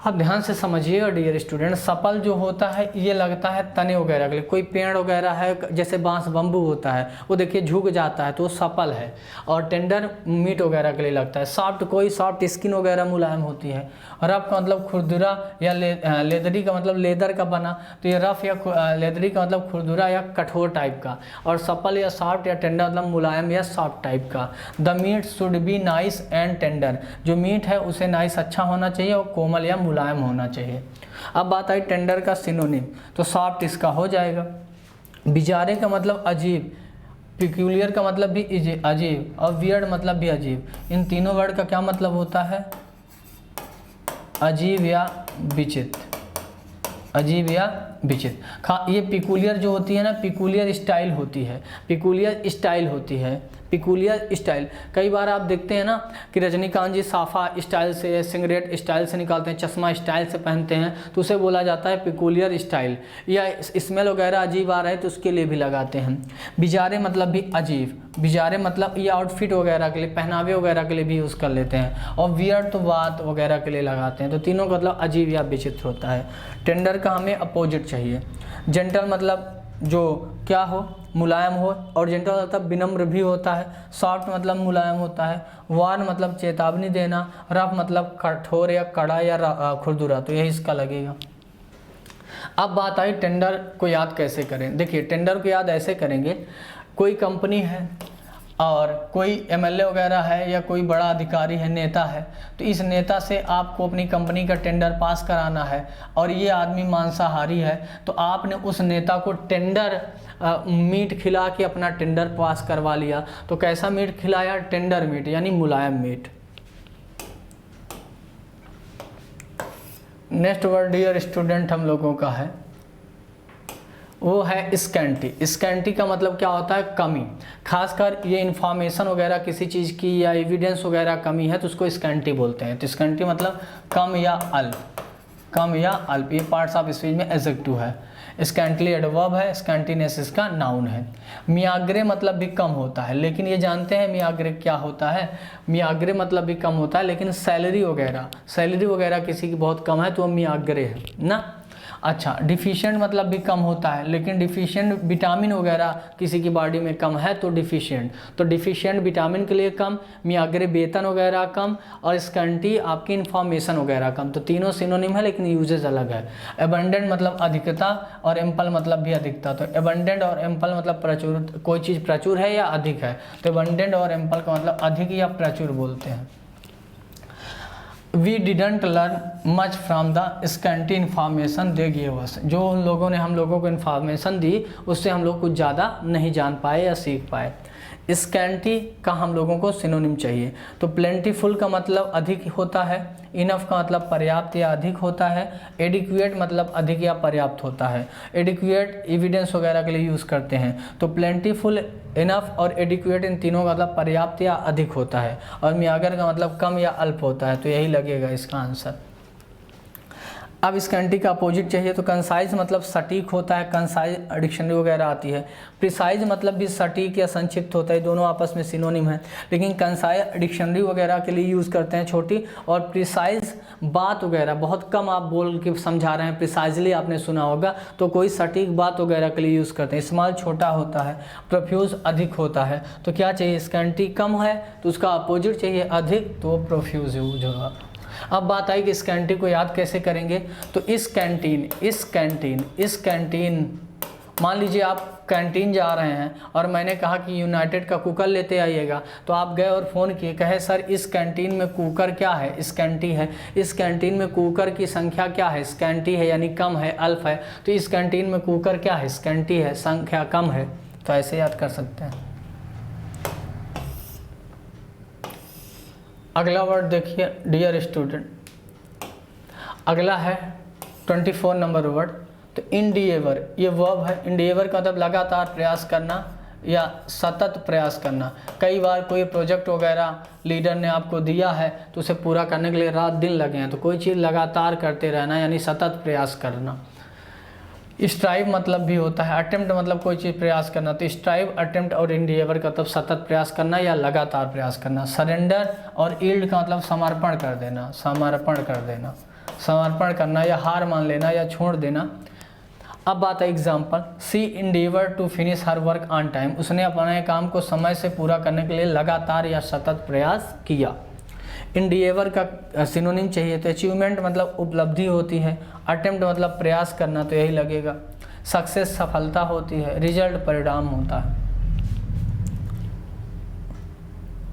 अब ध्यान से समझिएगा डियर स्टूडेंट, सपल जो होता है ये लगता है तने वगैरह के लिए, कोई पेड़ वगैरह है जैसे बांस बम्बू होता है वो देखिए झुक जाता है तो वो सपल है, और टेंडर मीट वगैरह के लिए लगता है। सॉफ्ट कोई सॉफ्ट स्किन वगैरह मुलायम होती है। रफ का मतलब खुरदुरा या लेदरी का मतलब लेदर का बना, तो ये रफ या लेदरी का मतलब खुरदुरा या कठोर टाइप का, और सपल या सॉफ्ट या टेंडर मतलब मुलायम या सॉफ्ट टाइप का। The meat should be nice and tender, जो मीट है उसे नाइस अच्छा होना चाहिए और कोमल या मुलायम होना चाहिए। अब बात आई टेंडर का सिनोनिम, तो सॉफ्ट इसका हो जाएगा। बिजारे का मतलब अजीब, पिक्यूलियर का मतलब भी अजीब, और वियर्ड मतलब भी अजीब। इन तीनों वर्ड का क्या मतलब होता है? अजीब या विचित्र, अजीब या विचित्र। ये पिकुलियर जो होती है ना, पिकुलियर स्टाइल होती है, पिकुलियर स्टाइल होती है, पिकुलियर स्टाइल। कई बार आप देखते हैं ना कि रजनीकांत जी साफा स्टाइल से, सिगरेट स्टाइल से निकालते हैं, चश्मा स्टाइल से पहनते हैं, तो उसे बोला जाता है पिकुलियर स्टाइल। या स्मेल वगैरह अजीब आ रहा है तो उसके लिए भी लगाते हैं। बिजारे मतलब भी अजीब, बिजारे मतलब ये आउटफिट वगैरह के लिए, पहनावे वगैरह के लिए भी यूज़ कर लेते हैं। और वियर्ड तो बात वगैरह के लिए लगाते हैं। तो तीनों का मतलब अजीब या विचित्र होता है। टेंडर का हमें अपोजिट चाहिए। जेंटल मतलब जो क्या हो, मुलायम हो, और जेंटल मतलब विनम्र भी होता है। सॉफ्ट मतलब मुलायम होता है। वार्न मतलब चेतावनी देना। रफ मतलब कठोर या कड़ा या खुरदुरा, तो यही इसका लगेगा। अब बात आई टेंडर को याद कैसे करें। देखिए टेंडर को याद ऐसे करेंगे, कोई कंपनी है और कोई एमएलए वगैरह है या कोई बड़ा अधिकारी है, नेता है, तो इस नेता से आपको अपनी कंपनी का टेंडर पास कराना है, और ये आदमी मांसाहारी है, तो आपने उस नेता को टेंडर मीट खिला के अपना टेंडर पास करवा लिया। तो कैसा मीट खिलाया? टेंडर मीट यानी मुलायम meat. Next word dear student हम लोगों का है, वो है स्कैंटी। स्कैंटी का मतलब क्या होता है? कमी। खासकर ये इन्फॉर्मेशन वगैरह किसी चीज़ की या एविडेंस वगैरह कमी है तो उसको स्कैंटी बोलते हैं। तो स्कैंटी मतलब कम या अल्प, कम या अल्प। ये पार्ट्स ऑफ स्पीच में एडजेक्टिव है। स्कैंटली एडवर्ब है, स्कैंटीनेस इसका नाउन है। मियाग्रे मतलब भी कम होता है, लेकिन ये जानते हैं मियाग्रे क्या होता है? मियाग्रे मतलब भी कम होता है, लेकिन सैलरी वगैरह किसी की बहुत कम है तो वो मियाग्रे है ना। अच्छा, डिफिशिएंट मतलब भी कम होता है, लेकिन डिफिशिएंट विटामिन वगैरह किसी की बॉडी में कम है तो डिफिशिएंट। तो डिफिशिएंट विटामिन के लिए कम, मियाग्रे वेतन वगैरह कम, और स्कैंटी आपकी इन्फॉर्मेशन वगैरह कम। तो तीनों सिनोनिम है लेकिन यूजेज अलग है। एबंडेंट मतलब अधिकता, और एम्पल मतलब भी अधिकता। तो एबंडेंट और एम्पल मतलब प्रचुर, कोई चीज़ प्रचुर है या अधिक है, तो एबंडेंट और एम्पल का मतलब अधिक या प्रचुर बोलते हैं। We didn't learn much from the scanty information they gave us। जो उन लोगों ने हम लोगों को इन्फॉर्मेशन दी उससे हम लोग कुछ ज़्यादा नहीं जान पाए या सीख पाए। स्कैंटी का हम लोगों को सिनोनिम चाहिए। तो प्लेंटीफुल का मतलब अधिक होता है, इनफ का मतलब पर्याप्त या अधिक होता है, एडिक्वेट मतलब अधिक या पर्याप्त होता है। एडिक्वेट एविडेंस वगैरह के लिए यूज़ करते हैं। तो प्लेंटीफुल, इनफ और एडिक्वेट इन तीनों का मतलब पर्याप्त या अधिक होता है, और मियागर का मतलब कम या अल्प होता है। तो यही लगेगा इसका आंसर। अब स्कैंटी का अपोजिट चाहिए, तो कंसाइज मतलब सटीक होता है, कंसाइज डिक्शनरी वगैरह आती है। प्रिसाइज मतलब भी सटीक या संक्षिप्त होता है, दोनों आपस में सिनोनिम है, लेकिन कंसाइज डिक्शनरी वगैरह के लिए यूज़ करते हैं छोटी, और प्रिसाइज बात वगैरह बहुत कम आप बोल के समझा रहे हैं, प्रिसाइजली आपने सुना होगा, तो कोई सटीक बात वगैरह के लिए यूज़ करते हैं। स्मॉल छोटा होता है, प्रोफ्यूज अधिक होता है। तो क्या चाहिए? स्कैंटी कम है तो उसका अपोजिट चाहिए अधिक, तो प्रोफ्यूज यूज होगा। अब बात आई कि इस कैंटीन को याद कैसे करेंगे। तो इस कैंटीन मान लीजिए आप कैंटीन जा रहे हैं और मैंने कहा कि यूनाइटेड का कुकर लेते आइएगा, तो आप गए और फ़ोन किए, कहे सर इस कैंटीन में कुकर क्या है? स्कैंटी है। इस कैंटीन में कुकर की संख्या क्या है? स्कैंटी है, यानी कम है, अल्प है। तो इस कैंटीन में कुकर क्या है? स्कैंटी है, संख्या कम है। तो ऐसे याद कर सकते हैं। अगला वर्ड देखिए डियर स्टूडेंट, अगला है 24 नंबर वर्ड। तो इंडिएवर, ये वर्ब है। इंडिएवर का मतलब लगातार प्रयास करना या सतत प्रयास करना। कई बार कोई प्रोजेक्ट वगैरह लीडर ने आपको दिया है तो उसे पूरा करने के लिए रात दिन लगे हैं, तो कोई चीज़ लगातार करते रहना यानी सतत प्रयास करना। स्ट्राइव मतलब भी होता है, अटेम्प्ट मतलब कोई चीज़ प्रयास करना, तो स्ट्राइव, अटेम्प्ट और इंडिएवर का मतलब सतत प्रयास करना या लगातार प्रयास करना। सरेंडर और ईल्ड का मतलब समर्पण कर देना, समर्पण कर देना, समर्पण करना या हार मान लेना या छोड़ देना। अब बात है example, she endeavour to finish her work on time, उसने अपने काम को समय से पूरा करने के लिए लगातार या सतत प्रयास किया। इंडीवर का सिनोनिम चाहिए तो अचीवमेंट मतलब उपलब्धि होती है, अटेम्प्ट मतलब प्रयास करना तो यही लगेगा, सक्सेस सफलता होती है, रिजल्ट परिणाम होता है।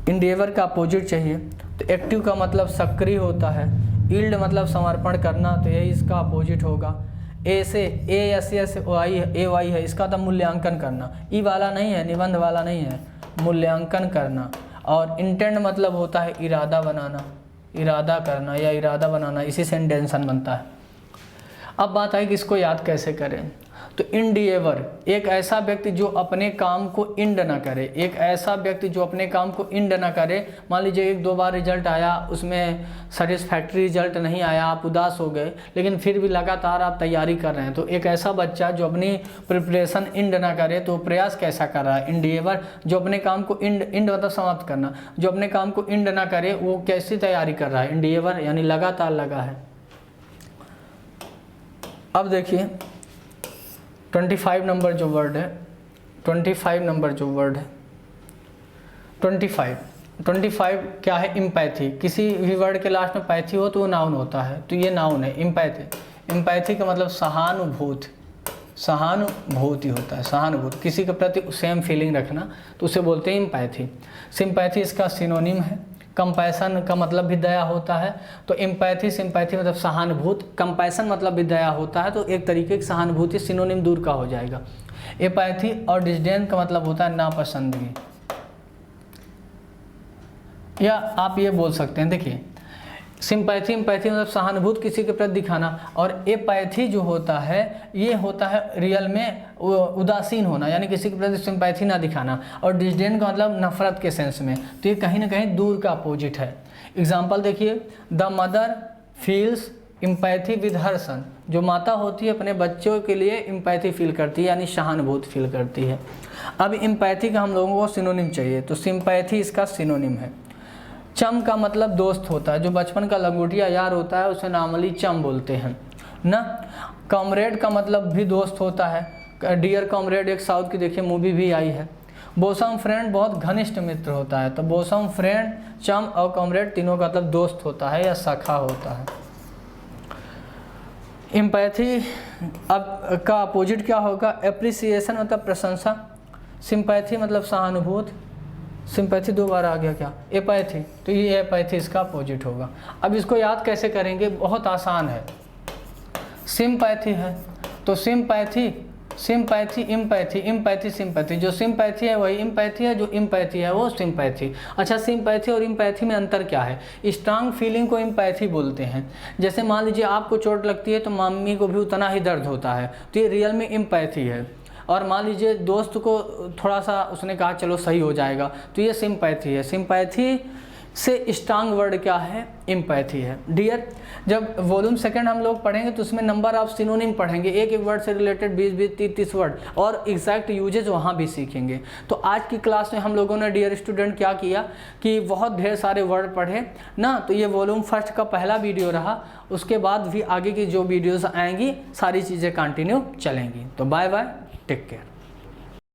इंडीवर का अपोजिट चाहिए तो एक्टिव का मतलब सक्रिय होता है, ईल्ड मतलब समर्पण करना तो यही इसका अपोजिट होगा। ए से A S S Y A Y है, इसका तो मूल्यांकन करना, ई वाला नहीं है, निबंध वाला नहीं है, मूल्यांकन करना। और इंटेंट मतलब होता है इरादा बनाना, इरादा करना या इरादा बनाना, इसी से इंटेंशन बनता है। अब बात है कि इसको याद कैसे करें, तो इंडीवर एक ऐसा व्यक्ति जो अपने काम को इंड ना करे, एक ऐसा व्यक्ति जो अपने काम को इंड ना करे। मान लीजिए एक दो बार रिजल्ट आया, उसमें सेटिस्फैक्ट्री रिजल्ट नहीं आया, आप उदास हो गए, लेकिन फिर भी लगातार आप तैयारी कर रहे हैं, तो एक ऐसा बच्चा जो अपनी प्रिपरेशन इंड ना करे तो प्रयास कैसा कर रहा है। इंडीवर जो अपने काम को इंड मतलब समाप्त करना, जो अपने काम को इंड ना करे वो कैसी तैयारी कर रहा है, इंडीवर यानी लगातार लगा है। अब देखिए 25 नंबर जो वर्ड है, 25 नंबर जो वर्ड है, 25 क्या है, इम्पैथी। किसी भी वर्ड के लास्ट में पैथी हो तो वो नाउन होता है, तो ये नाउन है इम्पैथी। इम्पैथी का मतलब सहानुभूति, सहानुभूति होता है, सहानुभूति, किसी के प्रति सेम फीलिंग रखना तो उसे बोलते हैं इम्पैथी। सिंपैथी इसका सिनोनिम है। कंपैशन का मतलब भी दया होता है, तो एम्पैथी सिंपैथी मतलब सहानुभूति, कंपैशन मतलब भी दया होता है, तो एक तरीके की सहानुभूति सिनोनिम दूर का हो जाएगा। एपैथी और डिस्डेन का मतलब होता है नापसंदगी, या आप ये बोल सकते हैं, देखिए सिंपैथी एम्पैथी मतलब सहानुभूति किसी के प्रति दिखाना, और एपैथी जो होता है ये होता है रियल में उदासीन होना, यानी किसी के प्रति सिंपैथी ना दिखाना। और डिस्डेन का मतलब नफरत के सेंस में, तो ये कहीं ना कहीं दूर का अपोजिट है। एग्जाम्पल देखिए, the mother feels empathy with her son, जो माता होती है अपने बच्चों के लिए एम्पैथी फील करती है, यानी सहानुभूति फील करती है। अब एम्पैथी का हम लोगों को सिनोनिम चाहिए, तो सिंपैथी इसका सिनोनिम है। चम का मतलब दोस्त होता है, जो बचपन का लंगोटिया यार होता है उसे नॉर्मली चम बोलते हैं ना। कॉमरेड का मतलब भी दोस्त होता है, डियर कॉमरेड एक साउथ की देखिए मूवी भी आई है। बोसम फ्रेंड बहुत घनिष्ठ मित्र होता है, तो बोसम फ्रेंड, चम और कॉमरेड तीनों का मतलब दोस्त होता है या सखा होता है। एम्पैथी अब का अपोजिट क्या होगा, एप्रिसिएशन मतलब प्रशंसा। सिंपैथी मतलब सहानुभूति, सिंपैथी दो बार आ गया क्या, एपैथी, तो ये एपैथी इसका अपोजिट होगा। अब इसको याद कैसे करेंगे, बहुत आसान है। सिंपैथी है तो sympathy sympathy empathy, empathy sympathy, जो सिंपैथी है वही इम्पैथी है, जो इम्पैथी है वो सिंपैथी। अच्छा, सिंपैथी और इम्पैथी में अंतर क्या है, स्ट्रांग फीलिंग को इम्पैथी बोलते हैं। जैसे मान लीजिए आपको चोट लगती है तो मम्मी को भी उतना ही दर्द होता है, तो ये रियल में इम्पैथी है। और मान लीजिए दोस्त को थोड़ा सा उसने कहा चलो सही हो जाएगा, तो ये सिंपैथी है। सिंपैथी से स्ट्रांग वर्ड क्या है, इम्पैथी है। डियर, जब वॉल्यूम सेकंड हम लोग पढ़ेंगे तो उसमें नंबर ऑफ सिनोनिम पढ़ेंगे, एक एक वर्ड से रिलेटेड 20-20, 30-30 वर्ड, और एग्जैक्ट यूजेज वहाँ भी सीखेंगे। तो आज की क्लास में हम लोगों ने डियर स्टूडेंट क्या किया कि बहुत ढेर सारे वर्ड पढ़े ना, तो ये वॉल्यूम फर्स्ट का पहला वीडियो रहा। उसके बाद भी आगे की जो वीडियोज़ आएंगी सारी चीज़ें कंटिन्यू चलेंगी। तो बाय बाय, टेक केयर।